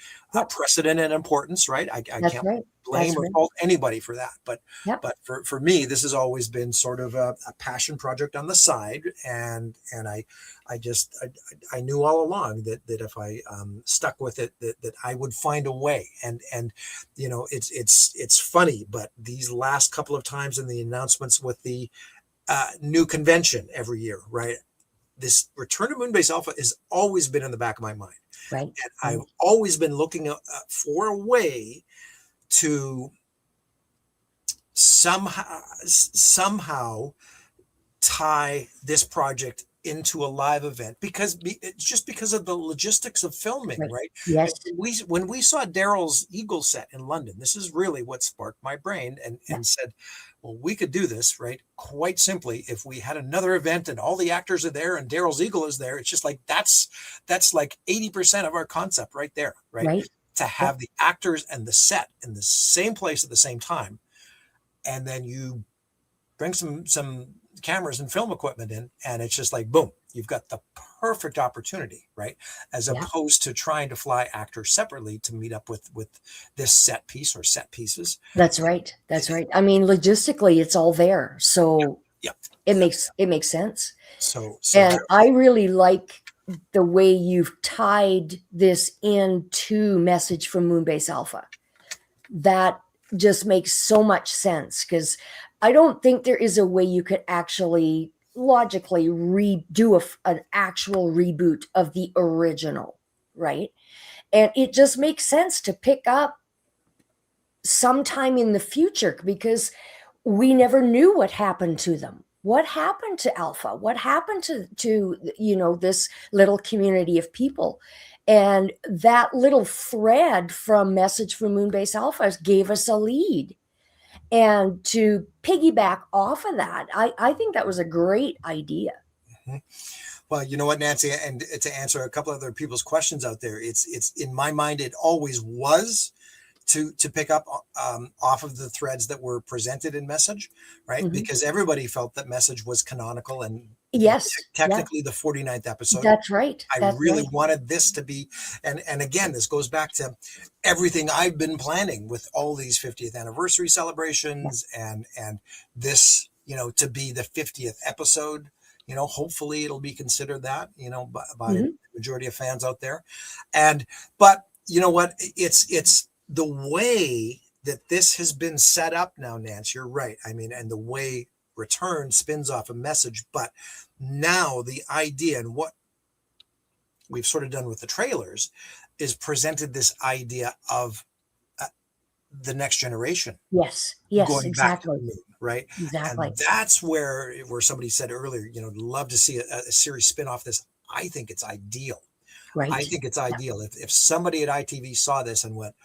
precedent and importance, right? I can't blame or fault anybody for that, but for me, this has always been sort of a passion project on the side, and I knew all along that if I stuck with it, that I would find a way. And it's funny, but these last couple of times in the announcements with the new convention every year, right? This Return to Moonbase Alpha has always been in the back of my mind, right? And I've always been looking for a way to somehow tie this project into a live event it's just because of the logistics of filming, right? Yes. When we saw Daryl's Eagle set in London, this is really what sparked my brain and said, well, we could do this, right? Quite simply, if we had another event and all the actors are there and Daryl's Eagle is there, it's just like that's like 80% of our concept right there, right? To have the actors and the set in the same place at the same time, and then you bring some cameras and film equipment in, and it's just like, boom, you've got the perfect opportunity, right? As opposed to trying to fly actors separately to meet up with this set piece or set pieces. That's right. I mean, logistically, it's all there. So it makes sense. So and I really like the way you've tied this into Message from Moonbase Alpha. That just makes so much sense, because I don't think there is a way you could actually logically redo an actual reboot of the original, right? And it just makes sense to pick up sometime in the future, because we never knew what happened to them. What happened to Alpha? What happened to this little community of people? And that little thread from Message from Moonbase Alpha gave us a lead. And to piggyback off of that, I think that was a great idea. Mm-hmm. Well, you know what, Nancy, and to answer a couple other people's questions out there, it's in my mind, it always was to pick up off of the threads that were presented in Message, right? Mm-hmm. Because everybody felt that Message was canonical and technically the 49th episode. That's right. I really wanted this to be, and again, this goes back to everything I've been planning with all these 50th anniversary celebrations and this, to be the 50th episode. Hopefully it'll be considered that, by the majority of fans out there. But you know what, it's the way that this has been set up now, Nance, you're right. I mean, and the way Return spins off a Message, but now the idea and what we've sort of done with the trailers is presented this idea of the next generation. Yes, going exactly. Back to the moon, right? Exactly. And that's where somebody said earlier, love to see a series spin off this. I think it's ideal. Right. I think it's ideal. If somebody at ITV saw this and went,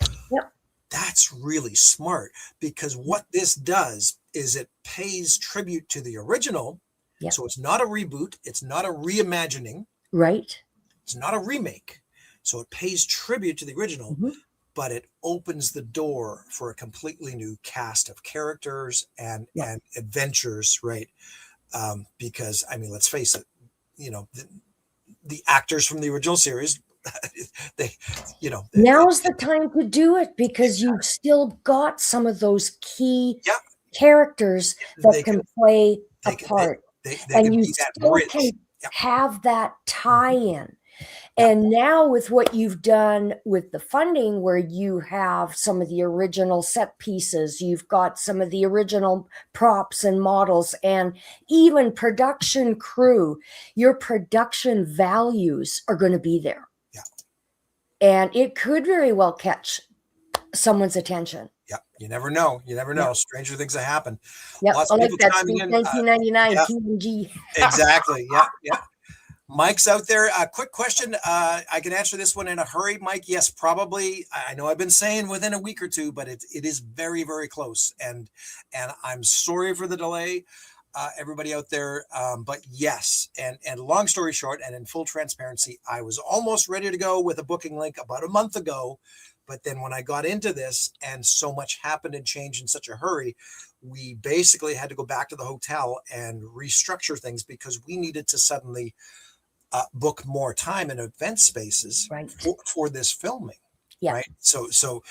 that's really smart, because what this does is it pays tribute to the original. Yep. So it's not a reboot. It's not a reimagining. Right. It's not a remake. So it pays tribute to the original, but it opens the door for a completely new cast of characters and adventures, right? Because, I mean, let's face it, the actors from the original series, now's the time to do it, because you've still got some of those key characters that can play a part, and you still can have that tie-in. And now with what you've done with the funding, where you have some of the original set pieces, you've got some of the original props and models, and even production crew, your production values are going to be there. And it could very well catch someone's attention. Yeah, you never know. Stranger things have happened. Yeah, I like that. 1999 TNG. Exactly. Yeah. Mike's out there. A quick question. I can answer this one in a hurry, Mike. Yes, probably. I know I've been saying within a week or two, but it is very, very close. And I'm sorry for the delay, everybody out there. But yes, and long story short, and in full transparency, I was almost ready to go with a booking link about a month ago. But then when I got into this and so much happened and changed in such a hurry, we basically had to go back to the hotel and restructure things, because we needed to suddenly book more time in event spaces for this filming. Yeah. Right. So,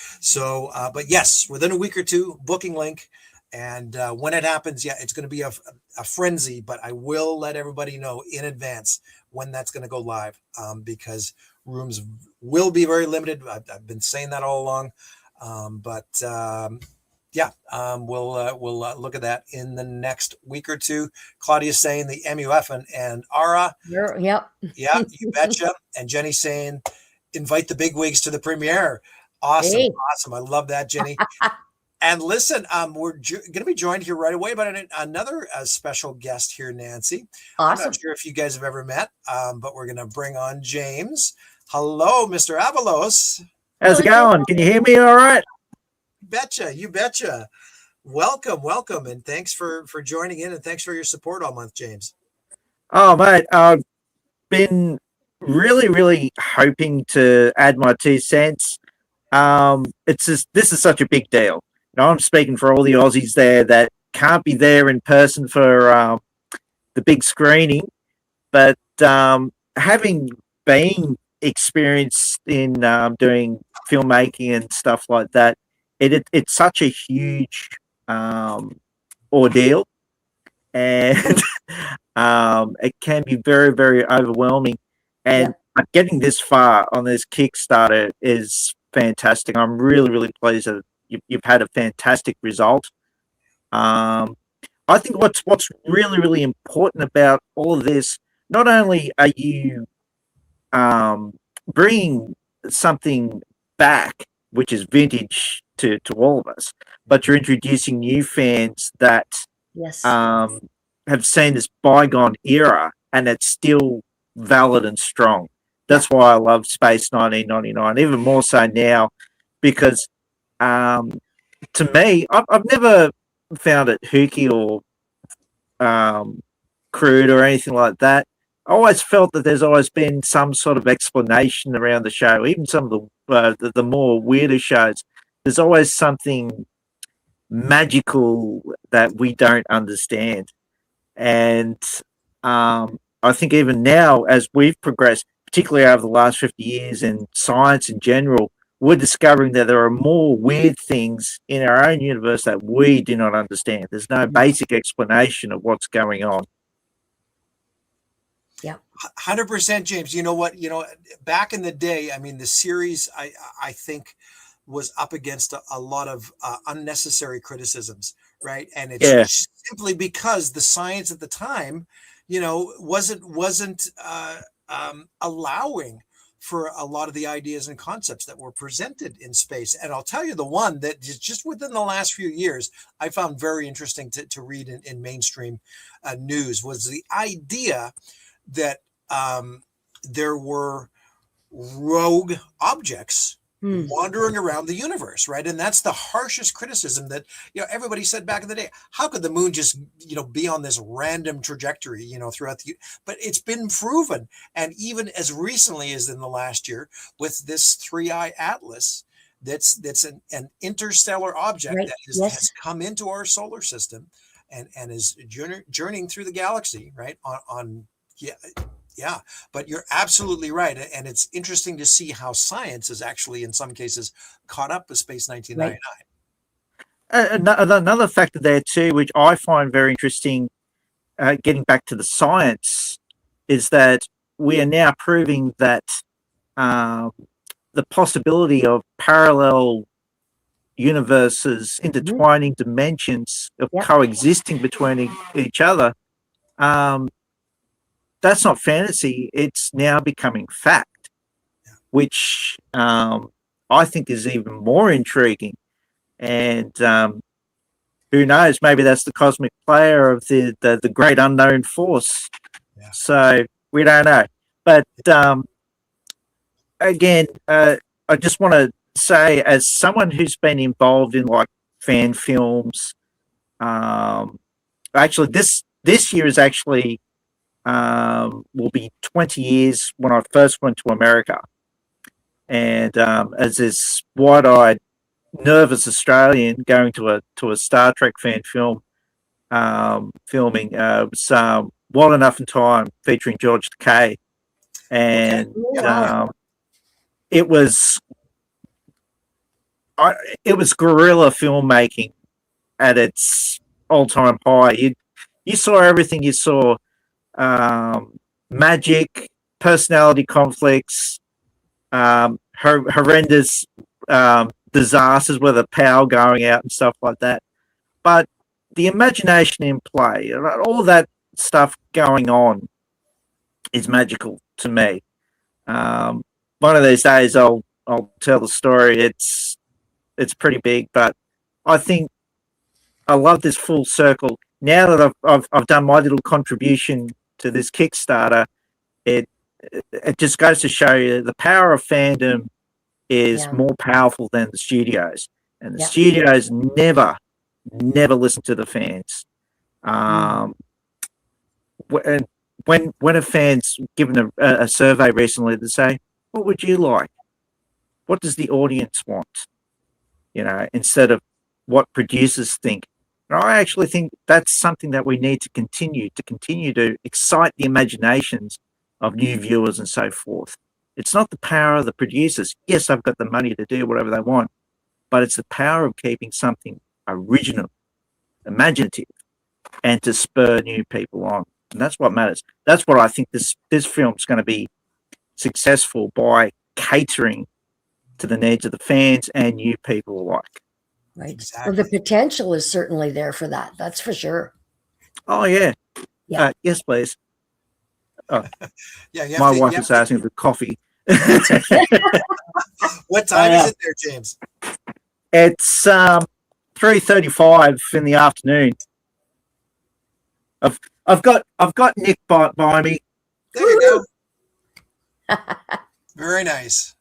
but yes, within a week or two, booking link. And when it happens, it's going to be a frenzy, but I will let everybody know in advance when that's going to go live, because rooms will be very limited. I've been saying that all along. We'll look at that in the next week or two. Claudia's saying the MUF and ARA. Yep. Yeah, you betcha. And Jenny's saying, invite the bigwigs to the premiere. Awesome. Hey. Awesome. I love that, Jenny. And listen, we're going to be joined here right away by another special guest here, Nancy. Awesome. I'm not sure if you guys have ever met, but we're going to bring on James. Hello, Mr. Avalos. How's it going? Can you hear me all right? You betcha. Welcome, and thanks for joining in, and thanks for your support all month, James. Oh, mate, I've been really hoping to add my 2 cents. This is such a big deal. I'm speaking for all the Aussies there that can't be there in person for the big screening, but having been experienced in doing filmmaking and stuff like that, it's such a huge ordeal, and it can be very overwhelming. And getting this far on this Kickstarter is fantastic. I'm really pleased that you've had a fantastic result. I think what's really important about all of this, not only are you bringing something back which is vintage to all of us, but you're introducing new fans that have seen this bygone era and it's still valid and strong. That's why I love Space 1999, even more so now, because to me, I've never found it hooky or crude or anything like that. I always felt that there's always been some sort of explanation around the show. Even some of the more weirder shows, there's always something magical that we don't understand. And I think even now, as we've progressed, particularly over the last 50 years in science in general, we're discovering that there are more weird things in our own universe that we do not understand. There's no basic explanation of what's going on. Yeah, 100%, James. You know what? Back in the day, I mean, the series, I think, was up against a lot of unnecessary criticisms, right? And it's simply because the science at the time, wasn't allowing for a lot of the ideas and concepts that were presented in space. And I'll tell you, the one that is just within the last few years, I found very interesting to read in mainstream news, was the idea that there were rogue objects wandering around the universe, right? And that's the harshest criticism that everybody said back in the day. How could the moon just be on this random trajectory throughout the? But it's been proven, and even as recently as in the last year with this 3I Atlas, that's an interstellar object that has come into our solar system and is journeying through the galaxy, right? Yeah, but you're absolutely right. And it's interesting to see how science is actually, in some cases, caught up with Space 1999. Another factor there too, which I find very interesting, getting back to the science, is that we are now proving that the possibility of parallel universes, intertwining dimensions of coexisting between each other, that's not fantasy. It's now becoming fact, which I think is even more intriguing. And who knows? Maybe that's the cosmic player of the great unknown force. Yeah. So we don't know. But again, I just want to say, as someone who's been involved in like fan films, actually this year is actually. Will be 20 years when I first went to America. And as this wide-eyed, nervous Australian going to a Star Trek fan film filming, was Wild Enough in Time featuring George Takei. And it was guerrilla filmmaking at its all-time high. You saw everything. You saw magic, personality conflicts, horrendous disasters with the power going out and stuff like that. But the imagination in play, all that stuff going on, is magical to me. One of these days, I'll tell the story. It's pretty big, but I think I love this full circle. Now that I've done my little contribution to this Kickstarter, it just goes to show you the power of fandom is Yeah. more powerful than the studios, and the Yeah. studios never listen to the fans. And when a fan's given a survey recently to say, what would you like? What does the audience want? You know, instead of what producers think. And I actually think that's something that we need to continue to excite the imaginations of new viewers and so forth. It's not the power of the producers. Yes, they've got the money to do whatever they want, but it's the power of keeping something original, imaginative, and to spur new people on. And that's what matters. That's what I think this film's going to be successful by catering to the needs of the fans and new people alike. Right. Exactly. Well, the potential is certainly there for that. That's for sure. Oh, yeah. Yeah. Yes, please. Oh, Yeah, my wife is asking for coffee. What time is it there, James? It's 3:35 in the afternoon. I've got Nick by me. There you go. Very nice.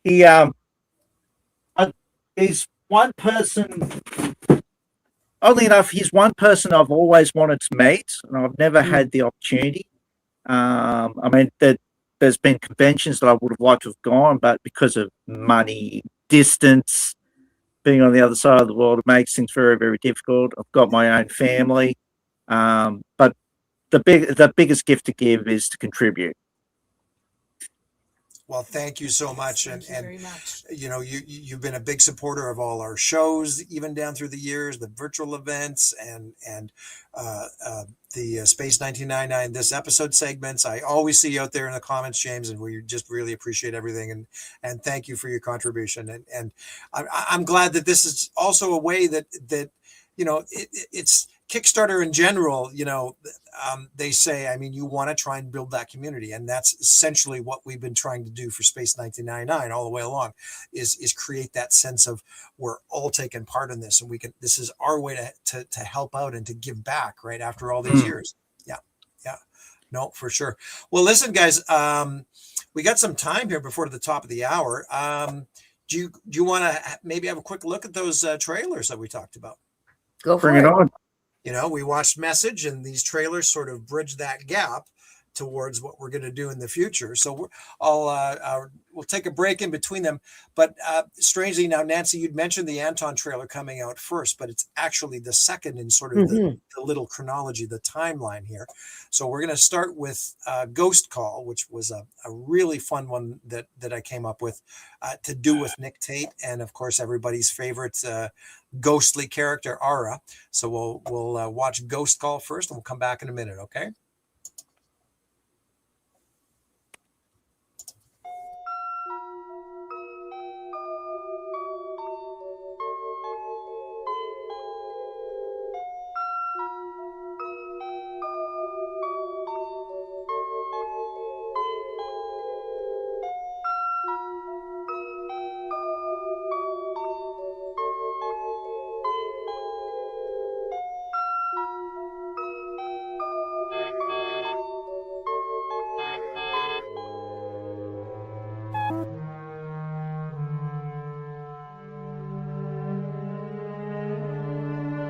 He's one person. Oddly enough, he's one person I've always wanted to meet, and I've never had the opportunity. I mean, there's been conventions that I would have liked to have gone, but because of money, distance, being on the other side of the world, it makes things very, very difficult. I've got my own family, but the biggest gift to give is to contribute. Well, thank you so much, Thank you very much. you know, you've been a big supporter of all our shows, even down through the years, the virtual events, and the Space 1999 this episode segments. I always see you out there in the comments, James, and we just really appreciate everything, and thank you for your contribution. And I'm glad that this is also a way that you know it's Kickstarter in general. You know, they say, I mean, you want to try and build that community, and that's essentially what we've been trying to do for Space 1999 all the way along, is create that sense of we're all taking part in this, and we can. This is our way to help out and to give back, right, after all these years. Yeah, no, for sure. Well, listen, guys, we got some time here before the top of the hour. Do you want to maybe have a quick look at those trailers that we talked about? Go for Bring it on. You know, we watched Message, and these trailers sort of bridge that gap towards what we're going to do in the future. So we'll take a break in between them. But strangely, now, Nancy, you'd mentioned the Anton trailer coming out first, but it's actually the second in sort of the little chronology, the timeline here. So we're going to start with Ghost Call, which was a really fun one that I came up with to do with Nick Tate, and of course everybody's favorite ghostly character, Ara. So we'll watch Ghost Call first, and we'll come back in a minute, okay?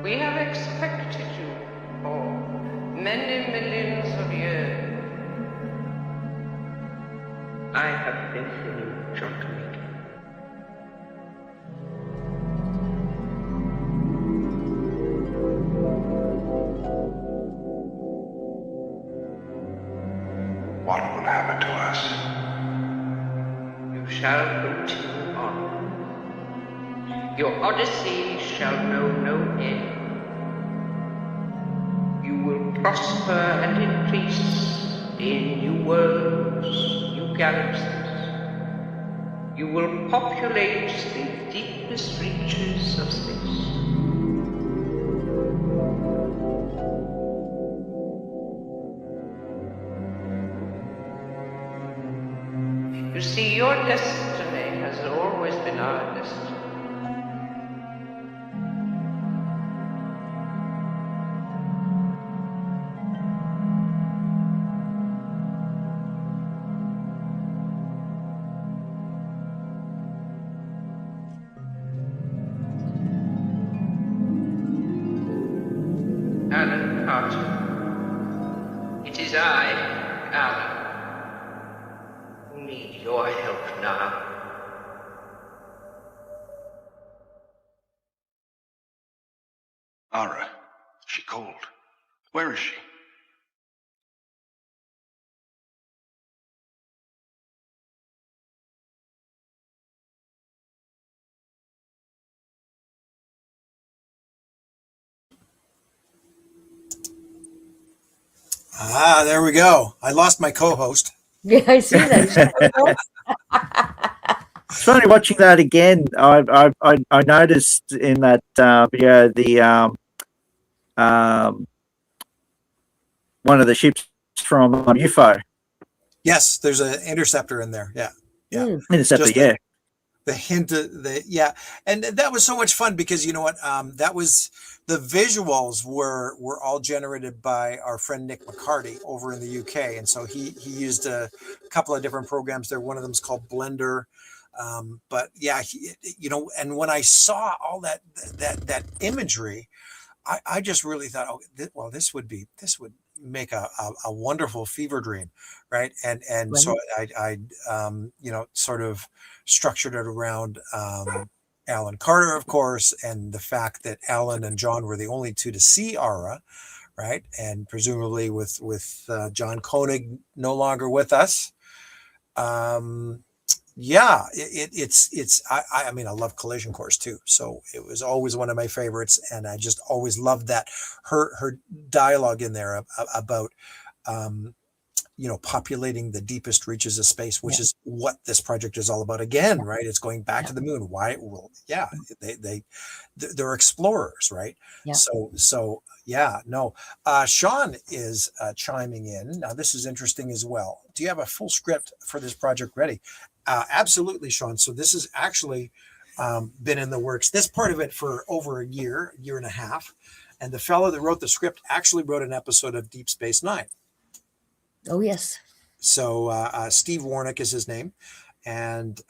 We have expected you for many millions of years. I have been here, John. What will happen to us? You shall continue on. Your odyssey shall know no end. You will prosper and increase in new worlds, new galaxies. You will populate the deepest reaches of space. You see, your destiny has always been our destiny. need your help now. Ara, is she cold? Where is she? Ah, there we go. I lost my co-host. Yeah, I see that. It's funny watching that again. I noticed in that video the one of the ships from UFO Yes, there's an interceptor in there. Yeah, yeah. interceptor. Just Yeah, the hint of the and that was so much fun because you know what, that was the visuals were all generated by our friend Nick McCarty over in the UK, and so he used a couple of different programs there. One of them is called Blender, but yeah, you know, and when I saw all that imagery, I just really thought, oh, well, this would make a wonderful fever dream, right? And Right. so I you know, sort of structured it around Alan Carter, of course, and the fact that Alan and John were the only two to see Ara, right? And presumably with John Koenig no longer with us. Yeah, it's I mean, I love Collision Course too, so it was always one of my favorites, and I just always loved that her dialogue in there about you know, populating the deepest reaches of space, which is what this project is all about again, right? It's going back to the moon. Why? Well, yeah, they're explorers, right? Yeah. So yeah, no. Sean is chiming in. Now this is interesting as well. Do you have a full script for this project ready? Absolutely, Sean. So this has actually been in the works, this part of it, for over a year and a half. And the fellow that wrote the script actually wrote an episode of Deep Space Nine. Oh, yes. So Steve Warnick is his name, and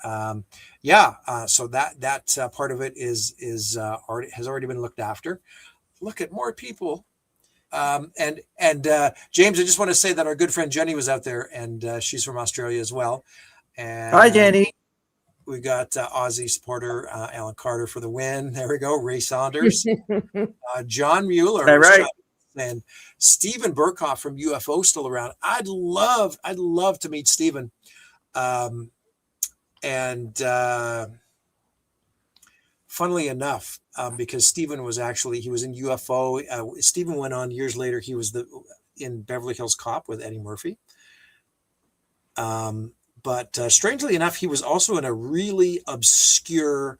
yeah, so that part of it is has already been looked after. Look at more people, and James, I just want to say that our good friend Jenny was out there, and she's from Australia as well. And hi Jenny. We got Aussie supporter Alan Carter for the win. There we go. Ray Saunders, John Mueller. Hey, Ray. And Stephen Burkhoff from UFO still around. I'd love to meet Stephen. And funnily enough, because Stephen was he was in UFO. Stephen went on years later. He was in Beverly Hills Cop with Eddie Murphy. But strangely enough, he was also in a really obscure,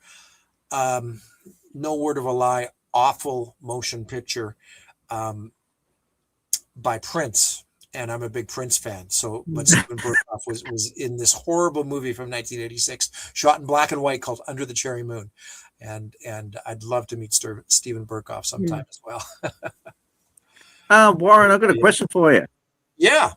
no word of a lie, awful motion picture by Prince, and I'm a big Prince fan. So, but Stephen Burkhoff was in this horrible movie from 1986, shot in black and white, called Under the Cherry Moon, and I'd love to meet Stephen Burkhoff sometime as well. Warren, I've got a question for you. Yeah.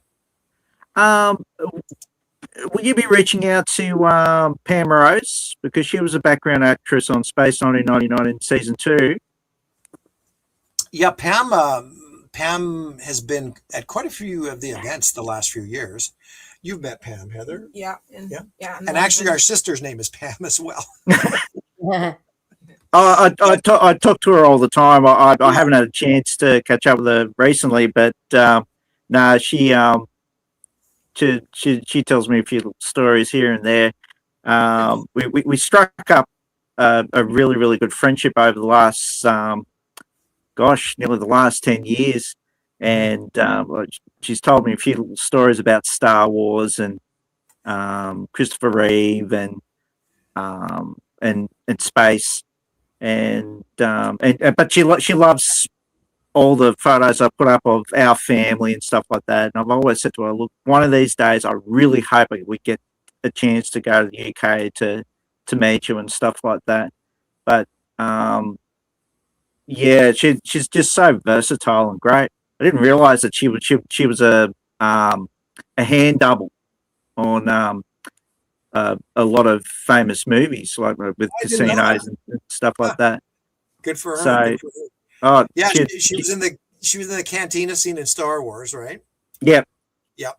Will you be reaching out to Pam Rose, because she was a background actress on Space 1999 in season 2? Yeah, Pam has been at quite a few of the events the last few years. You've met Pam, Heather. Yeah. And actually, our sister's name is Pam as well. I talk to her all the time. I haven't had a chance to catch up with her recently, but no, she tells me a few little stories here and there. We struck up a really, really good friendship over the last nearly the last 10 years. And she's told me a few little stories about Star Wars and Christopher Reeve and space. But she loves all the photos I put up of our family and stuff like that. And I've always said to her, look, one of these days, I really hope we get a chance to go to the UK to meet you and stuff like that. But yeah, she's just so versatile and great. I didn't realize that she was a hand double on a lot of famous movies, like with casinos and stuff like that. Good for her. So, oh yeah, she was in the cantina scene in Star Wars, right? Yep. Yep.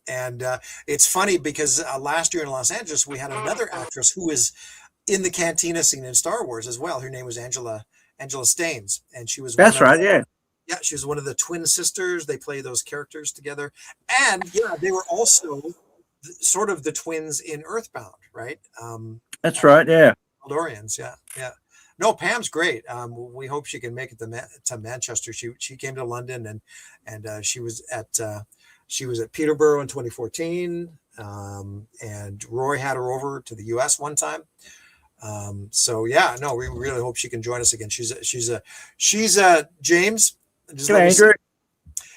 And it's funny because last year in Los Angeles, we had another actress who was in the cantina scene in Star Wars as well. Her name was Angela Staines, and she was That's right. Yeah. Yeah, she was one of the twin sisters. They play those characters together, and yeah, they were also sort of the twins in Earthbound, right? That's right. Yeah. Eldorians, yeah, yeah. No, Pam's great. We hope she can make it to Manchester. She came to London and she was at Peterborough in 2014, and Roy had her over to the US one time. So yeah, no, we really hope she can join us again. She's James. Andrew.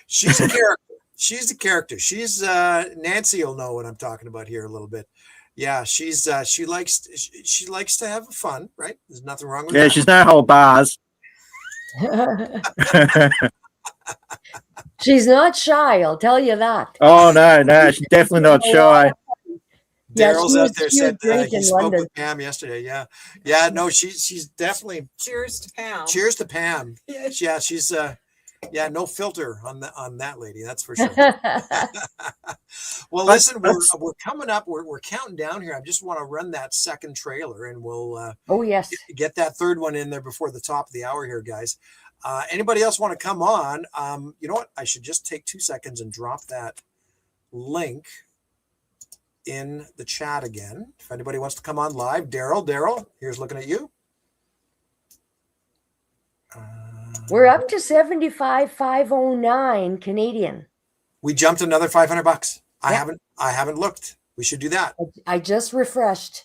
She's a character. She's a character. She's Nancy will know what I'm talking about here a little bit. Yeah, she likes to have fun, right? There's nothing wrong with that. Yeah, she's no whole bars. She's not shy, I'll tell you that. Oh no, she's definitely not shy. Daryl's out there said he spoke with Pam yesterday. Yeah. No, she's definitely. Cheers to Pam. Cheers to Pam. Yeah, she's no filter on that lady. That's for sure. Well, listen, we're coming up. We're counting down here. I just want to run that second trailer, and we'll get that third one in there before the top of the hour here, guys. Anybody else want to come on? You know what? I should just take 2 seconds and drop that link in the chat again. If anybody wants to come on live, Daryl, here's looking at you. We're up to 75,509 Canadian. We jumped another $500. Yeah. I haven't looked. We should do that. I just refreshed.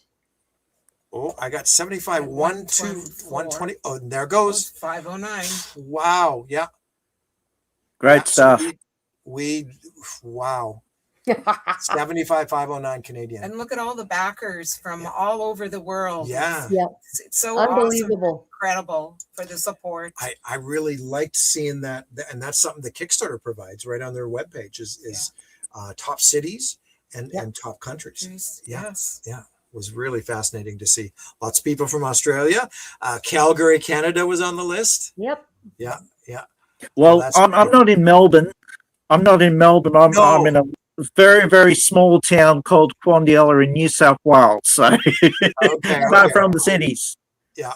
Oh, I got 75, 120. Oh, and there goes 509. Wow. Yeah. Great stuff. So wow. 75,509 Canadian. And look at all the backers from all over the world. Yeah. It's so unbelievable. Awesome, incredible for the support. I really liked seeing that, and that's something the Kickstarter provides right on their webpage is top cities and top countries. Yes. Yeah. It was really fascinating to see. Lots of people from Australia. Calgary, Canada was on the list. Yep. Yeah. Well, I'm not in Melbourne. I'm in a very, very small town called Quandiella in New South Wales. So far from the cities. Yeah.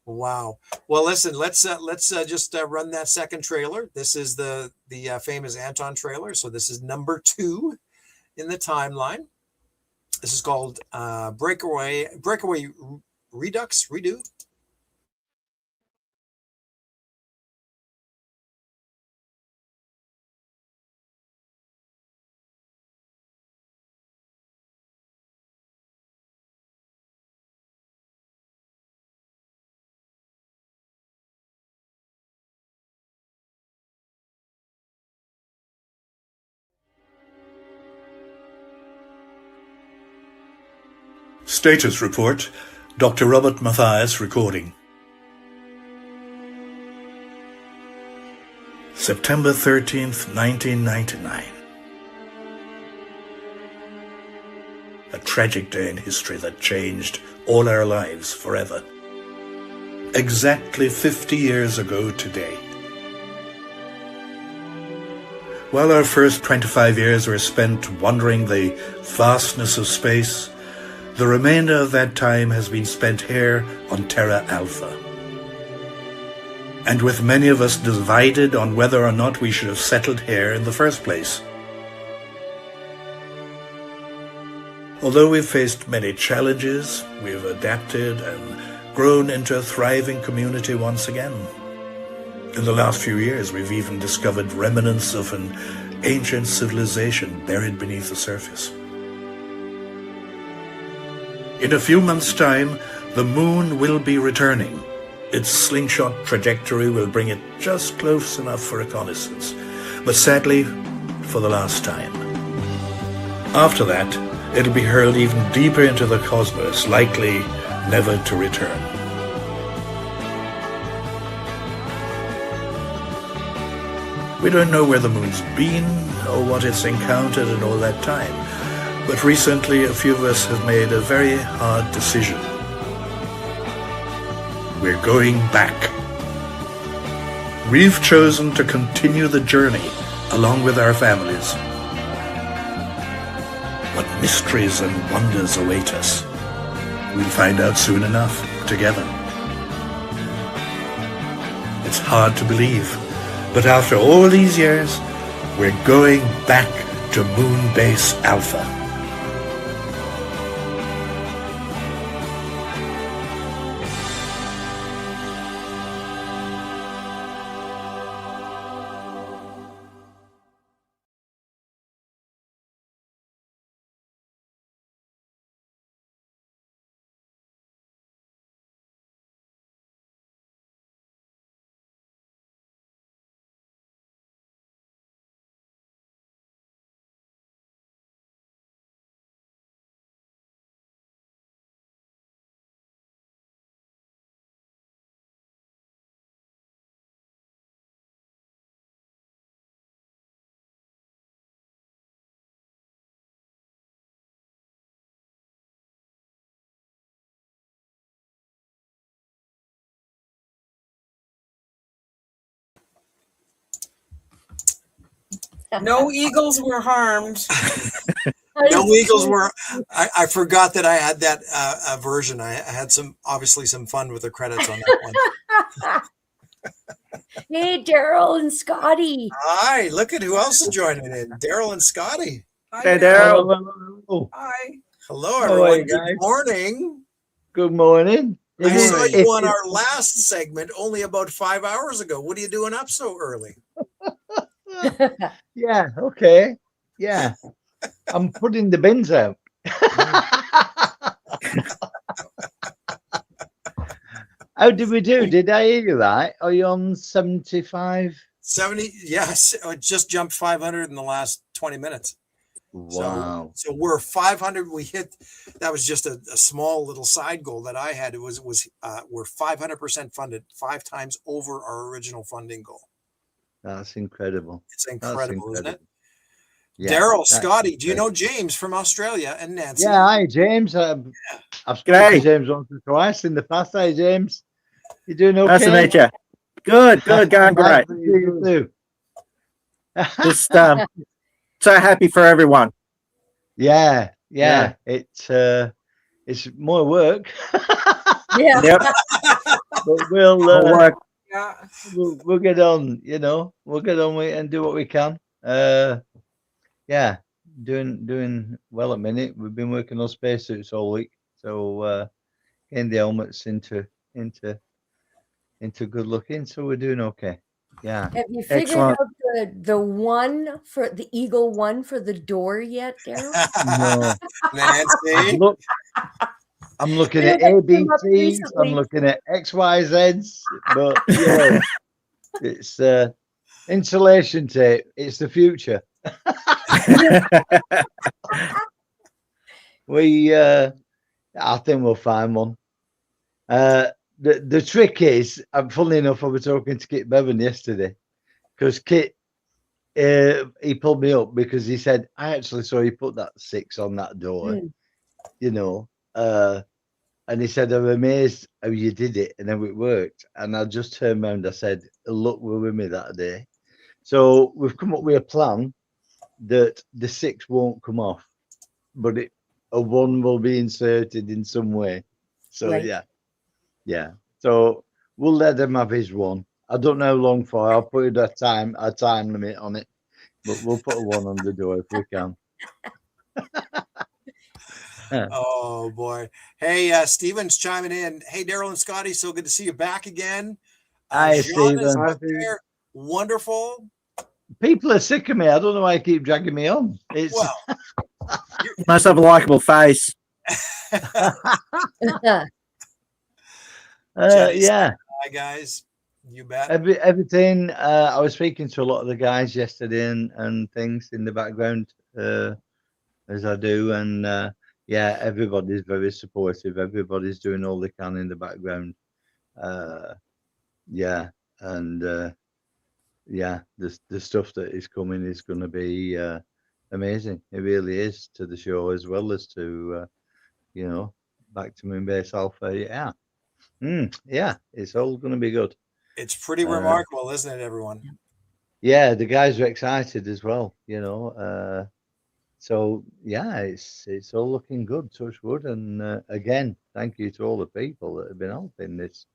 Wow. Well, listen, let's just run that second trailer. This is the famous Anton trailer. So this is number 2 in the timeline. This is called Breakaway Redo. Status report, Dr. Robert Mathias recording. September 13th, 1999. A tragic day in history that changed all our lives forever. Exactly 50 years ago today. While our first 25 years were spent wandering the vastness of space, the remainder of that time has been spent here on Terra Alpha. And with many of us divided on whether or not we should have settled here in the first place. Although we've faced many challenges, we've adapted and grown into a thriving community once again. In the last few years, we've even discovered remnants of an ancient civilization buried beneath the surface. In a few months' time, the moon will be returning. Its slingshot trajectory will bring it just close enough for reconnaissance, but sadly, for the last time. After that, it'll be hurled even deeper into the cosmos, likely never to return. We don't know where the moon's been or what it's encountered in all that time. But recently, a few of us have made a very hard decision. We're going back. We've chosen to continue the journey along with our families. but mysteries and wonders await us. We'll find out soon enough, together. It's hard to believe, but after all these years, we're going back to Moonbase Alpha. No eagles were harmed. No eagles were. I forgot that I had that version. I had obviously some fun with the credits on that one. Hey, Daryl and Scotty. Hi, look at who else is joining in. Daryl and Scotty. Hi, Hey, Daryl. Daryl. Hi. Hello, How are everyone. you guys? Good morning. Good morning. I saw you on our last segment only about 5 hours ago. What are you doing up so early? Yeah, okay. Yeah. I'm putting the bins out. How did we do? Did I hear you right? Are you on 75? 70, yes. It just jumped 500 in the last 20 minutes. Wow. So we're 500. We hit, that was just a small little side goal that I had. It was we're 500% funded, 5 times over our original funding goal. That's incredible. It's incredible, isn't it? Yeah, Daryl, Scotty, do you know James from Australia and Nancy? Yeah, hi, James. I've spoken to James once or twice in the past. Hi, James. You doing okay? Nice to meet you. Good, going great. You too. Just so happy for everyone. Yeah. It's more work. Yeah. Yep. But we'll work. Yeah. We'll get on, we'll get on with it and do what we can. Yeah, doing well at the minute. We've been working on spacesuits all week, so getting the helmets into good looking. So we're doing okay. Yeah. Have you figured Excellent. out the one for the Eagle one for the door yet, Daryl? No. Nancy. I'm looking at ABCs. I'm looking at XYZs, but yeah, it's insulation tape. It's the future. I think we'll find one. The trick is, funnily enough, I was talking to Kit Bevan yesterday, because Kit, he pulled me up because he said, I actually saw you put that 6 on that door, and he said, I'm amazed how you did it and how it worked. And I just turned around, I said, look, we're with me that day. So we've come up with a plan that the 6 won't come off, but a 1 will be inserted in some way. So Right. yeah. So we'll let him have his 1. I don't know how long for. I'll put a time limit on it, but we'll put a 1 on the door if we can. Oh boy. Hey, Steven's chiming in. Hey, Daryl and Scotty, so good to see you back again. Hi, Jean is Steven. out there. Wonderful. People are sick of me. I don't know why I keep dragging me on. It's Well, Must have a likable face. yeah. Hi guys. You bet. Everything. I was speaking to a lot of the guys yesterday and things in the background, as I do, and yeah, everybody's very supportive. Everybody's doing all they can in the background. Yeah, and yeah, the stuff that is coming is going to be amazing. It really is, to the show as well as to back to Moonbase Alpha. Yeah. Yeah, it's all going to be good. It's pretty remarkable, isn't it, everyone? Yeah, the guys are excited as well. So yeah, it's all looking good, touch wood. And again, thank you to all the people that have been helping this.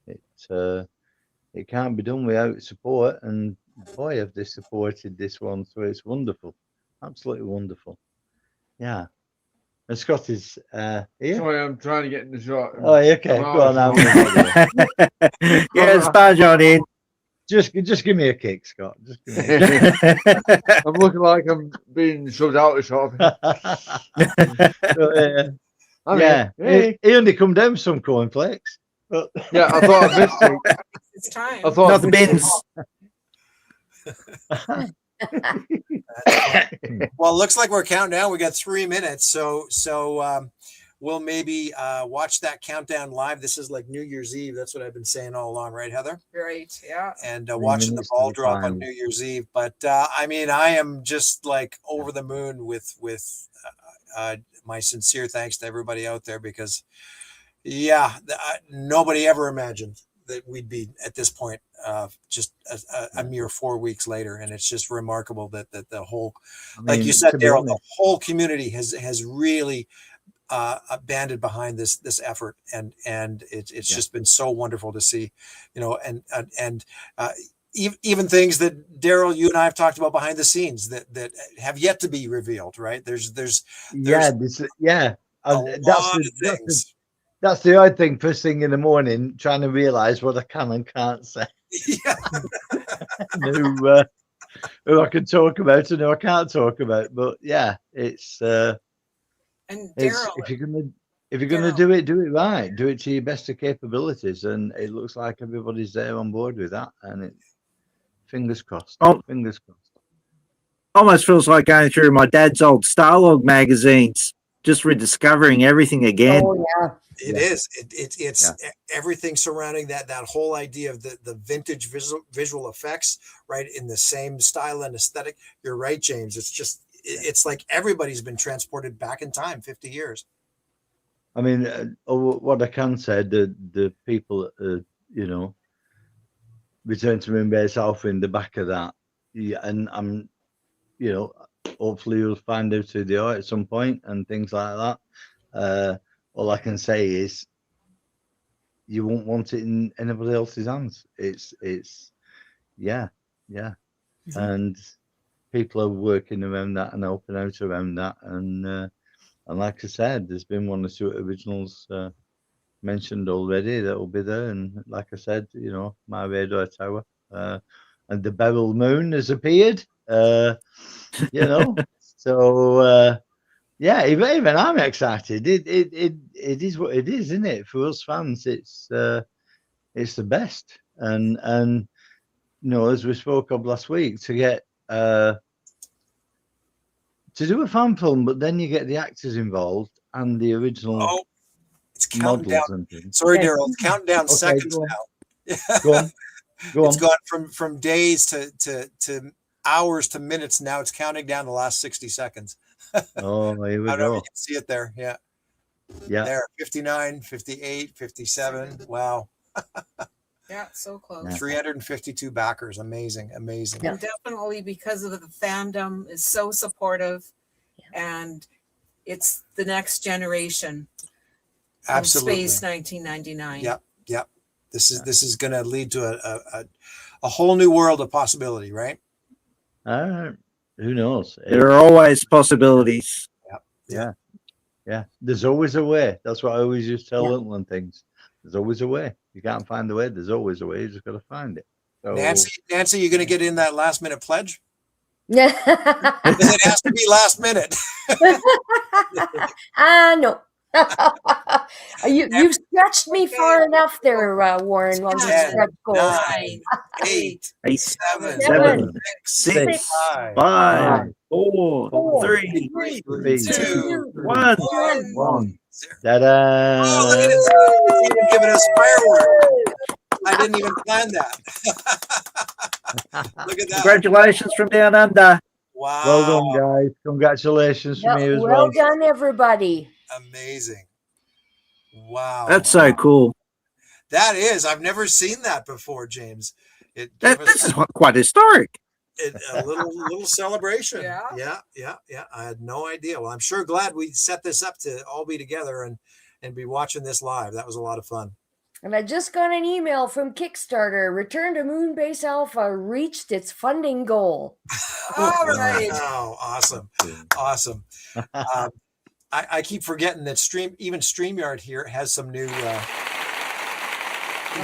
It can't be done without support, and boy, have they supported this one. So it's wonderful, absolutely wonderful. Yeah. And Scott is here. Sorry, I'm trying to get in the shot. Oh, okay. Go on, now. Yes, barge on in. Just give me a kick, Scott. Just give me a kick. I'm looking like I'm being shoved out of the shop. So, yeah, he only come down with some cornflakes. But yeah, I thought I missed it. It's time. I thought Not the bins. Well, it looks like we're counting down. We got 3 minutes, so we'll maybe watch that countdown live. This is like New Year's Eve. That's what I've been saying all along, right, Heather? Right. Yeah. And watching the ball drop on New Year's Eve. But I mean, I am just like over the moon with my sincere thanks to everybody out there, because nobody ever imagined that we'd be at this point, just a mere 4 weeks later. And it's just remarkable that the whole, like you said, Daryl, the whole community has really banded behind this effort, and it's just been so wonderful to see, and even things that Daryl, you and I have talked about behind the scenes that have yet to be revealed. Right? There's That's the odd thing. First thing in the morning, trying to realize what I can and can't say. Yeah. who I can talk about and who I can't talk about. But yeah, it's and Daryl, if you're gonna do it right. Do it to your best of capabilities, and it looks like everybody's there on board with that. And it, fingers crossed. Fingers crossed. Almost feels like going through my dad's old Starlog magazines, just rediscovering everything again. Oh yeah. It is. It's everything surrounding that whole idea of the vintage visual effects, right, in the same style and aesthetic. You're right, James. It's just it's like everybody's been transported back in time 50 years. I mean, what I can say, the people Return to Moonbase Alpha in the back of that, and I'm hopefully you'll find out who they are at some point and things like that. All I can say is you won't want it in anybody else's hands. It's and people are working around that and helping out around that, and like I said, there's been 1 or 2 originals mentioned already that will be there, and like I said, my radar tower and the Beryl Moon has appeared, so. Yeah, even I'm excited. It is what it is, isn't it? For us fans, it's the best. And as we spoke of last week, to get to do a fan film, but then you get the actors involved and the original it's counting down. And things. Sorry, Daryl, it's counting down seconds now. Go on. It's gone from days to hours to minutes. Now it's counting down the last 60 seconds. Oh, here we I don't know go. if you can see it there. Yeah. There, 59, 58, 57. Wow. yeah, so close. 352 backers. Amazing. And definitely because of the fandom is so supportive, and it's the next generation. Absolutely. Space 1999. Yep. This is going to lead to a whole new world of possibility, right? Who knows? There are always possibilities. Yeah. There's always a way. That's what I always used to tell little and things. There's always a way. You can't find the way. There's always a way. You just got to find it. So, Nancy, you going to get in that last minute pledge? Yeah. Because it has to be last minute. No. You've stretched me far enough there, Warren. 10, 9, 8, 7, 6, 5, 4, 3, 2, 1. Ta-da! Oh, look at it! It's even giving us fireworks. I didn't even plan that. Look at that! Congratulations from down under. Wow! Well done, guys. Congratulations to me as well. Well done, everybody. Amazing. Wow. That's so cool. That is. I've never seen that before, James. This is quite historic. A little celebration. Yeah. Yeah. I had no idea. Well, I'm sure glad we set this up to all be together and be watching this live. That was a lot of fun. And I just got an email from Kickstarter. Return to Moonbase Alpha reached its funding goal. All right. Oh, awesome. I keep forgetting that even StreamYard here has some new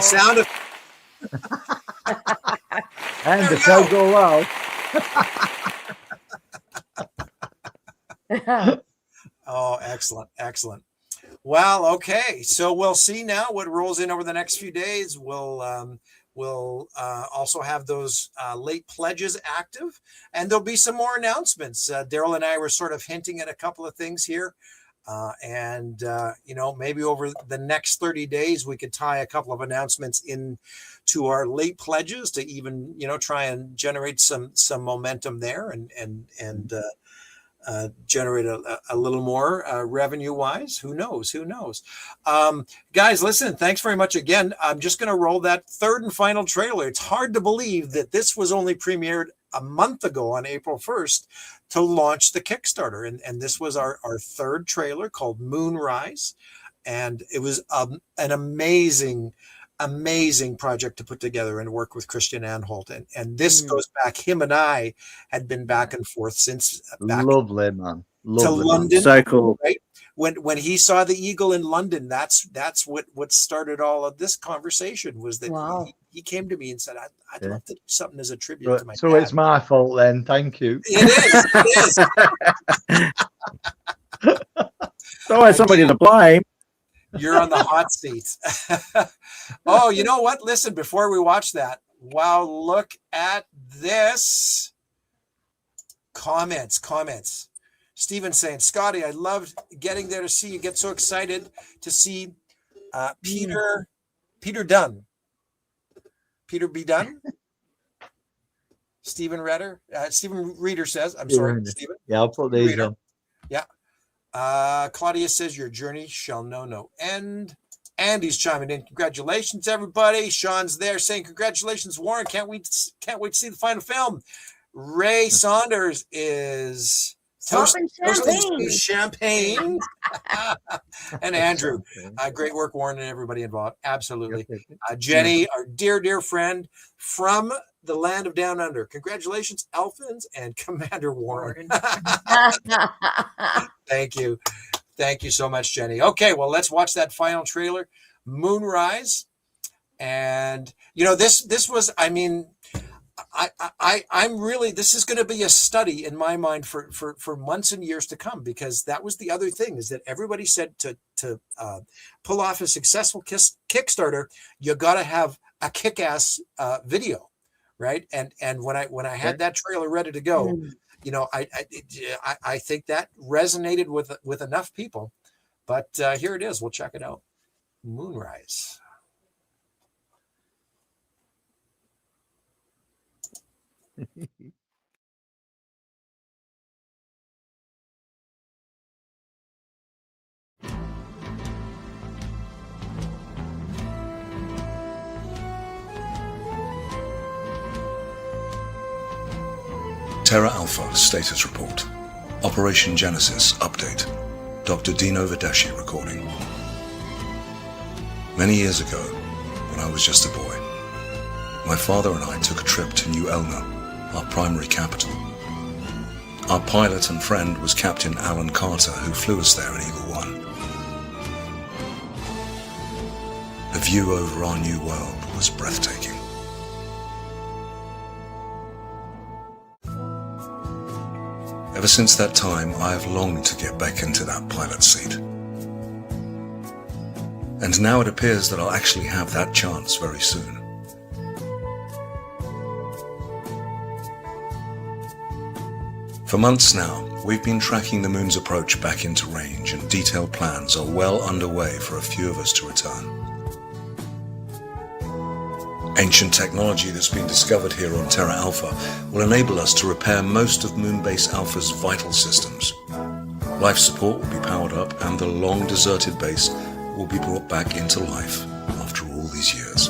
sound of. And the show go well. Oh, excellent. Well, okay. So we'll see now what rolls in over the next few days. We'll also have those late pledges active, and there'll be some more announcements. Daryl and I were sort of hinting at a couple of things here. Maybe over the next 30 days, we could tie a couple of announcements in to our late pledges to even, try and generate some momentum there and generate a little more revenue wise. Who knows? Guys, listen, thanks very much again. I'm just going to roll that third and final trailer. It's hard to believe that this was only premiered a month ago on April 1st to launch the Kickstarter. And this was our third trailer called Moonrise. And it was an amazing project to put together and work with Christian Anholt. And this goes back, him and I had been back and forth since back Lovely, man. to London. So cool. Right? When he saw the Eagle in London, that's what started all of this conversation, was that he came to me and said, I'd love to do something as a tribute to my dad. It's my fault then. Thank you. It is. Always somebody to blame. You're on the hot seat. Oh, you know what? Listen, before we watch that, wow, look at this. Comments. Stephen saying, Scotty, I loved getting there to see you get so excited to see Peter Dunn. Peter B. Dunn? Stephen Reader says, I'm sorry, Stephen. Yeah, I'll put these on. Yeah. Claudia says, your journey shall know no end. Andy's chiming in. Congratulations, everybody. Sean's there saying, congratulations, Warren. Can't wait to see the final film. Ray Saunders is toasting champagne. And Andrew, great work, Warren, and everybody involved. Absolutely. Jenny, our dear friend from the land of Down Under. Congratulations, Elfins and Commander Warren. Thank you so much, Jenny. Okay, well, let's watch that final trailer, Moonrise. And this was, I'm really, this is going to be a study in my mind for months and years to come, because that was the other thing, is that everybody said to pull off a successful Kickstarter, you got to have a kick-ass video, right? And when I had that trailer ready to go, I think that resonated with enough people. But here it is. We'll check it out. Moonrise. Terra Alpha status report. Operation Genesis update. Dr. Dino Vedeschi recording. Many years ago, when I was just a boy, my father and I took a trip to New Elna, our primary capital. Our pilot and friend was Captain Alan Carter, who flew us there in Eagle One. The view over our new world was breathtaking. Ever since that time, I have longed to get back into that pilot seat. And now it appears that I'll actually have that chance very soon. For months now, we've been tracking the moon's approach back into range, and detailed plans are well underway for a few of us to return. Ancient technology that's been discovered here on Terra Alpha will enable us to repair most of Moonbase Alpha's vital systems. Life support will be powered up, and the long-deserted base will be brought back into life after all these years.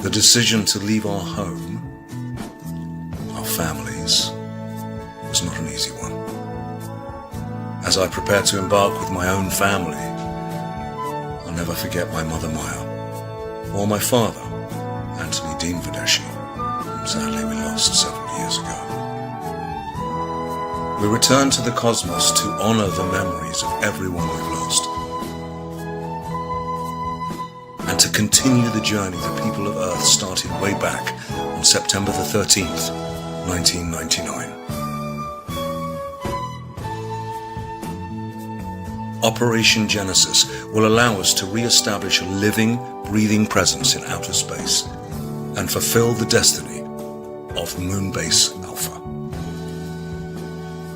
The decision to leave our home, our families, was not an easy one. As I prepared to embark with my own family, I'll never forget my mother Maya, or my father, Anthony Dean Videschi, whom sadly we lost several years ago. We return to the cosmos to honor the memories of everyone we've lost, and to continue the journey the people of Earth started way back on September the 13th, 1999. Operation Genesis will allow us to re-establish a living, breathing presence in outer space and fulfill the destiny of Moonbase Alpha.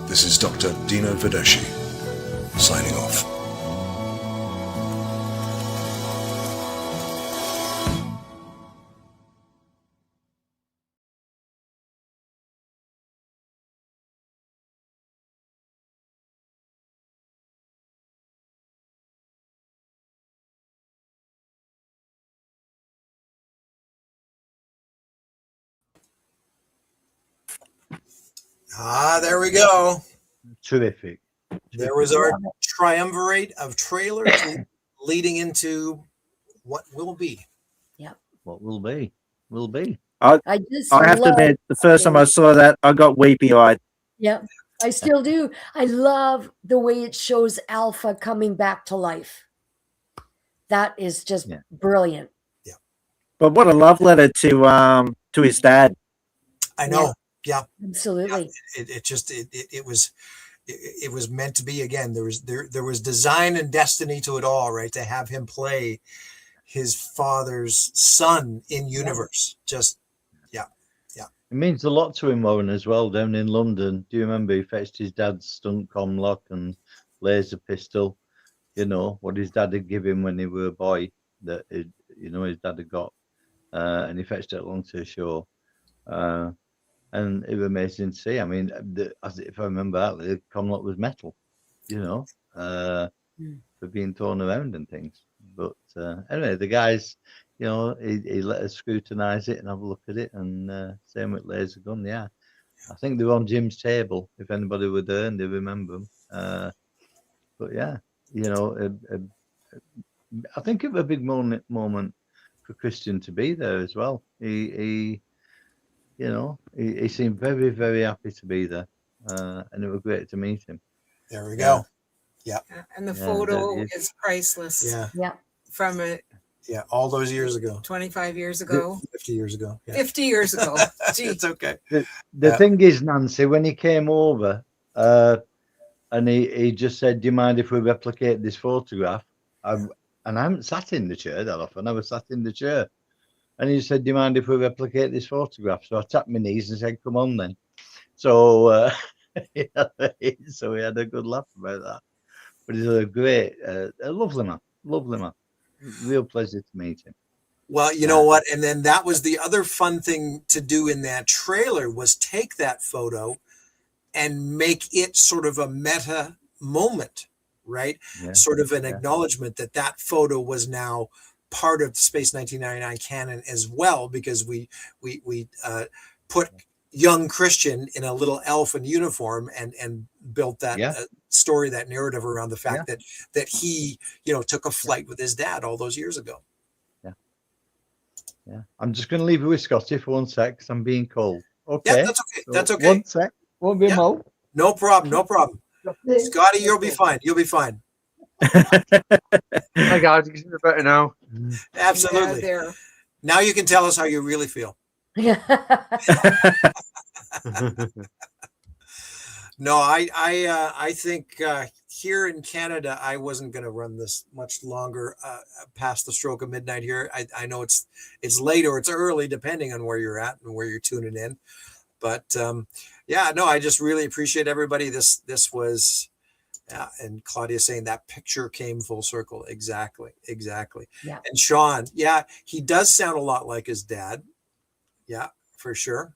This is Dr. Dino Videschi, signing off. There we go. Terrific. There was our triumvirate of trailers leading into what will be. Yep. What will be. Will be. I have to admit, the first time I saw that, I got weepy-eyed. Yeah, I still do. I love the way it shows Alpha coming back to life. That is just brilliant. Yeah. But what a love letter to his dad. I know. Yeah. Absolutely. Yeah. It was meant to be. Again, there was design and destiny to it all, right? To have him play his father's son in universe. Just It means a lot to him, Warren, as well, down in London. Do you remember he fetched his dad's stunt comlock and laser pistol? You know, what his dad had given him when he were a boy, that his dad had got. And he fetched it along to the show. And it was amazing to see. I mean, if I remember that, the comlock was metal, for being thrown around and things. But anyway, the guys, he let us scrutinize it and have a look at it, and same with laser gun. Yeah, I think they were on Jim's table. If anybody were there and they remember them, but yeah, I think it was a big moment for Christian to be there as well. He seemed very, very happy to be there, and it was great to meet him. There we go. Yeah, and the photo is priceless. Yeah, from it. Yeah, all those years ago. 25 years ago. 50 years ago. Yeah. 50 years ago. Gee. It's okay. The thing is, Nancy, when he came over, and he just said, "Do you mind if we replicate this photograph?" And I haven't sat in the chair that often. I was sat in the chair. And he said, "Do you mind if we replicate this photograph?" So I tapped my knees and said, "Come on then." So, so we had a good laugh about that. But he's a great, a lovely man. Real pleasure to meet him. Well, you know what? And then that was the other fun thing to do in that trailer was take that photo and make it sort of a meta moment, right? Yeah. Sort of an acknowledgement that photo was now part of Space 1999 canon as well, because we put young Christian in a little elfin uniform and built that story, that narrative around the fact that he took a flight with his dad all those years ago. Yeah. I'm just going to leave you with Scotty for 1 sec because I'm being cold. Okay. Yeah, that's okay. So that's okay. 1 sec. Won't be a mo. No problem. Scotty, you'll be fine. Hi guys, you can feel better now. Absolutely. Yeah, now you can tell us how you really feel. No, I think here in Canada, I wasn't going to run this much longer past the stroke of midnight here. I know it's late or it's early, depending on where you're at and where you're tuning in. But I just really appreciate everybody. This was, and Claudia saying that picture came full circle. Exactly. Yeah. And Sean, he does sound a lot like his dad. Yeah, for sure.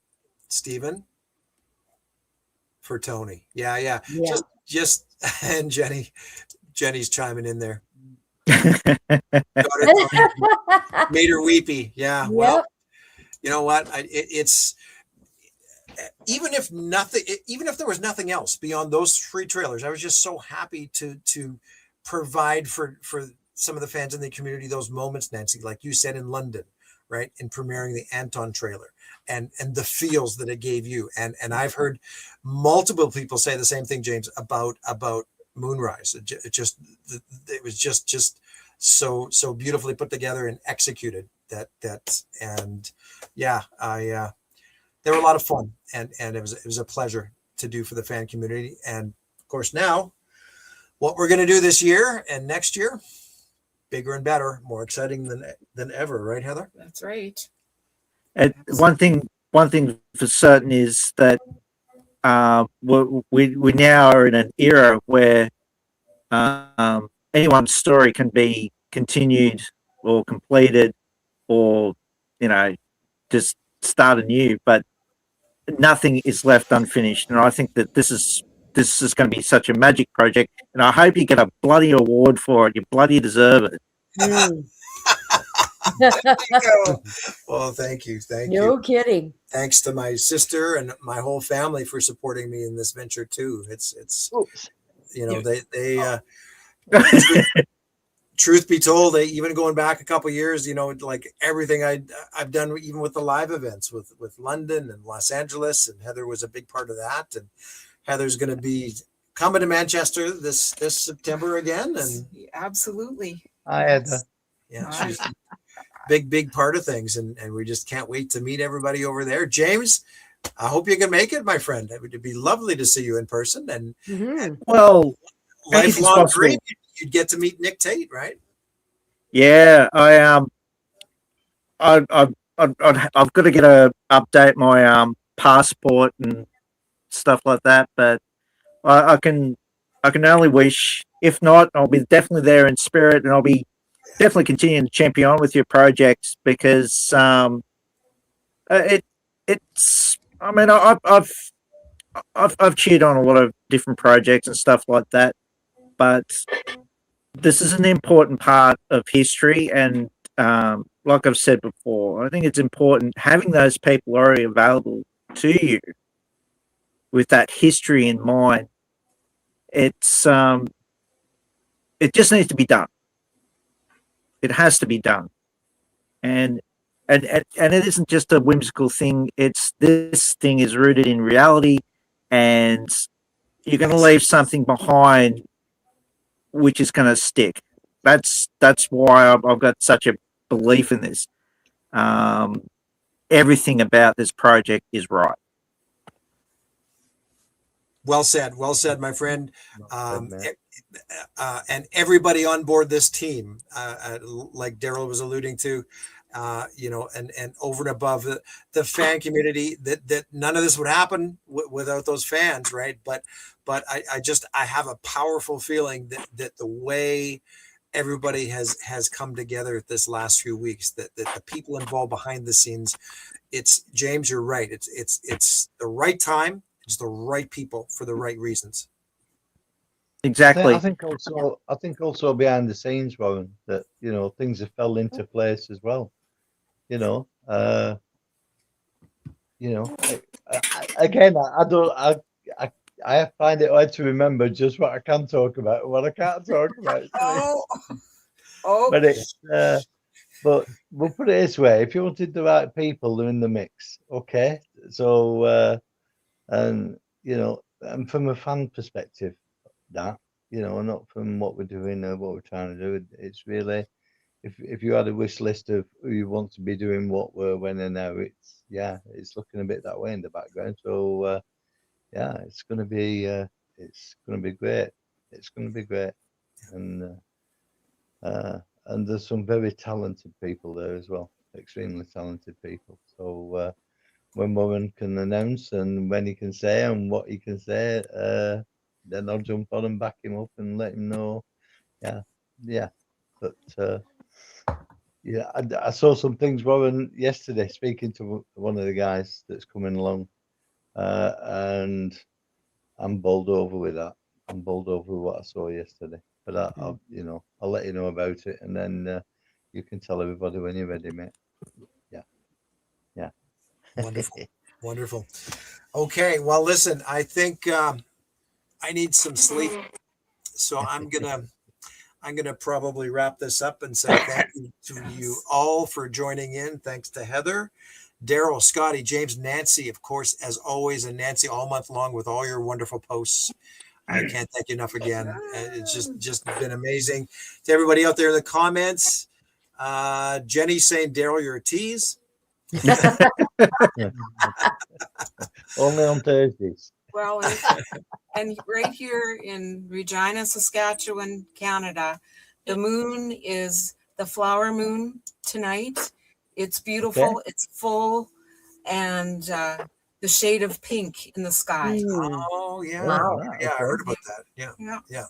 Stephen. For Tony. Yeah. Just and Jenny's chiming in there. Made her weepy. Yeah. Well, You know what? It's even if there was nothing else beyond those 3 trailers, I was just so happy to provide for some of the fans in the community those moments, Nancy, like you said in London, right, in premiering the Anton trailer, and the feels that it gave you, and I've heard multiple people say the same thing, James, about Moonrise. It was just so beautifully put together and executed. And yeah, they were a lot of fun, and it was a pleasure to do for the fan community. And of course, now what we're going to do this year and next year, bigger and better, more exciting than ever, right, Heather? That's right. And one thing for certain is that we now are in an era where anyone's story can be continued or completed, or just start anew, but nothing is left unfinished. And I think that this is going to be such a magic project, and I hope you get a bloody award for it. You bloody deserve it. Well, thank you. No kidding. Thanks to my sister and my whole family for supporting me in this venture too. It's they truth be told, even going back a couple of years, like everything I've done, even with the live events with London and Los Angeles, and Heather was a big part of that. And Heather's going to be coming to Manchester this September again, and absolutely. Hi, Heather. Yeah, she's a big part of things, and we just can't wait to meet everybody over there. James, I hope you can make it, my friend. It would be lovely to see you in person, and well, lifelong dream. You'd get to meet Nick Tate, right? Yeah, I've got to get update my passport and stuff like that, but I can only wish. If not, I'll be definitely there in spirit, and I'll be definitely continuing to champion on with your projects, because it's. I mean, I've cheered on a lot of different projects and stuff like that, but this is an important part of history, and like I've said before, I think it's important having those people already available to you with that history in mind. It's it just needs to be done. It has to be done, and it isn't just a whimsical thing. This thing is rooted in reality, and you're going to leave something behind which is going to stick. That's why I've got such a belief in this. Everything about this project is right. Well said, my friend. And everybody on board this team, like Daryl was alluding to, and over and above the fan community, that none of this would happen without those fans, right? But I have a powerful feeling that the way everybody has come together this last few weeks, that the people involved behind the scenes, it's James, you're right. It's the right time. It's the right people for the right reasons. Exactly. I think also behind the scenes, Warren, that things have fell into place as well. Again, I find it hard to remember just what I can talk about and what I can't talk about. But it's but we'll put it this way: if you wanted the right people, they're in the mix. Okay, so and and from a fan perspective, not from what we're doing or what we're trying to do. It's really, if you had a wish list of who you want to be doing what, where, when, and now, it's looking a bit that way in the background. So it's going to be great. It's going to be great, and there's some very talented people there as well, extremely talented people. So when Warren can announce and when he can say and what he can say, then I'll jump on and back him up and let him know. Yeah. But I saw some things, Warren, yesterday, speaking to one of the guys that's coming along, and I'm bowled over with that. I'm bowled over with what I saw yesterday. But I'll let you know about it, and then you can tell everybody when you're ready, mate. Yeah. Wonderful. Wonderful. Okay. Well, listen, I think I need some sleep. So I'm gonna probably wrap this up and say thank you to you all for joining in. Thanks to Heather, Daryl, Scotty, James, Nancy, of course, as always, and Nancy all month long with all your wonderful posts. I can't thank you enough again. It's just been amazing. To everybody out there in the comments, Jenny saying, Daryl, you're a tease. Only on Thursdays. Well, and right here in Regina, Saskatchewan, Canada, the moon is the flower moon tonight. It's beautiful. Okay. It's full, and the shade of pink in the sky. Oh yeah, Wow. yeah, I heard about that. Yeah,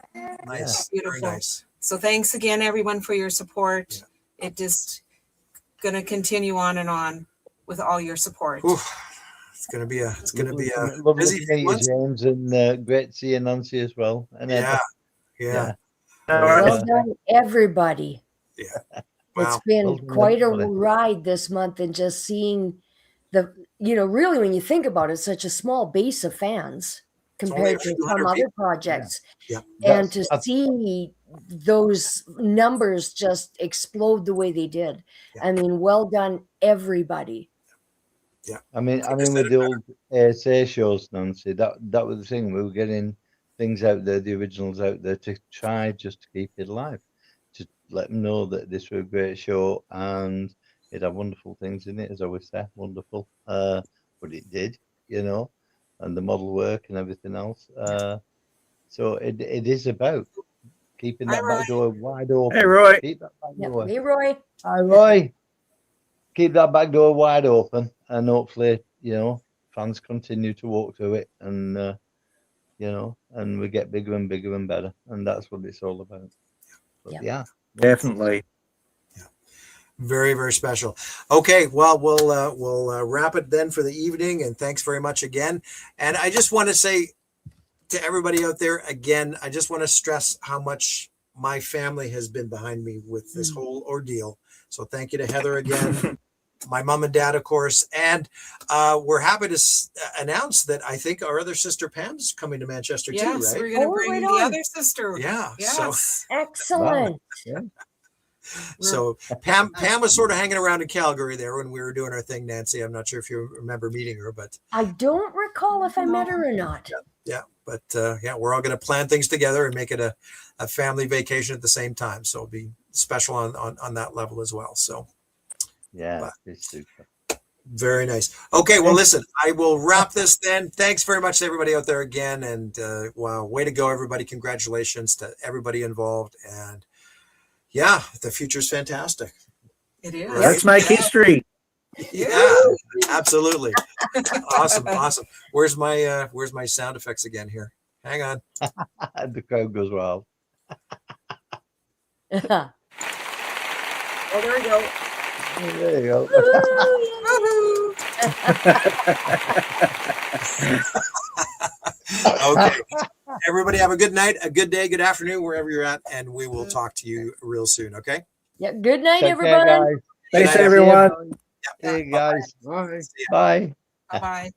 nice, Beautiful. very nice. So thanks again, everyone, for your support. It just gonna continue on with all your support. Ooh, it's gonna be a Lovely busy to meet you, month. James, and great to see you, Nancy, as well. And Yeah. Well done, everybody. Yeah. It's Wow. been Well done, quite a everybody. ride this month, and just seeing really, when you think about it, such a small base of fans only a compared to few some hundred other people. projects. Yeah. And to That's- see those numbers just explode the way they did. Yeah. I mean, well done, everybody. I mean, Couldn't have said with it the old ASA shows, Nancy, that was the thing. We were getting things out there, the originals out there, to try just to keep it alive, to let them know that this was a great show and it had wonderful things in it, as I always say, wonderful. But it did, and the model work and everything else. So it is about keeping that back door wide open. Hey, Roy. Keep that back Yeah. door. Hey, Roy. Hi, Roy. Keep that back door wide open, and hopefully, fans continue to walk through it, and and we get bigger and bigger and better, and that's what it's all about. But yeah, Definitely. Very, very special. Okay, well, we'll wrap it then for the evening, and thanks very much again. And I just want to say to everybody out there again, I just want to stress how much my family has been behind me with this whole ordeal. So thank you to Heather again, my mom and dad, of course, and we're happy to announce that I think our other sister Pam's coming to Manchester too, Yes, right? we're gonna Oh, bring right the on. other sister. Yeah. Yes. Excellent. So Pam was sort of hanging around in Calgary there when we were doing our thing, Nancy. I'm not sure if you remember meeting her, but I don't recall if I met her or not. but we're all going to plan things together and make it a family vacation at the same time. So it'll be special on that level as well. So yeah, it's super. very nice. Okay, well, listen, I will wrap this then. Thanks very much to everybody out there again, and wow, way to go, everybody! Congratulations to everybody involved, and yeah, the future's fantastic. It is. Right? Let's make history. Yeah, absolutely. Awesome. Where's my sound effects again here? Hang on. The crowd goes wild. Oh, there we go. There you go. Okay. Everybody have a good night, a good day, good afternoon, wherever you're at, and we will talk to you real soon. Okay. Yeah. Good night, Take care, everyone. guys. Thanks, Good night, everyone. See you guys. Bye. Bye. Bye bye.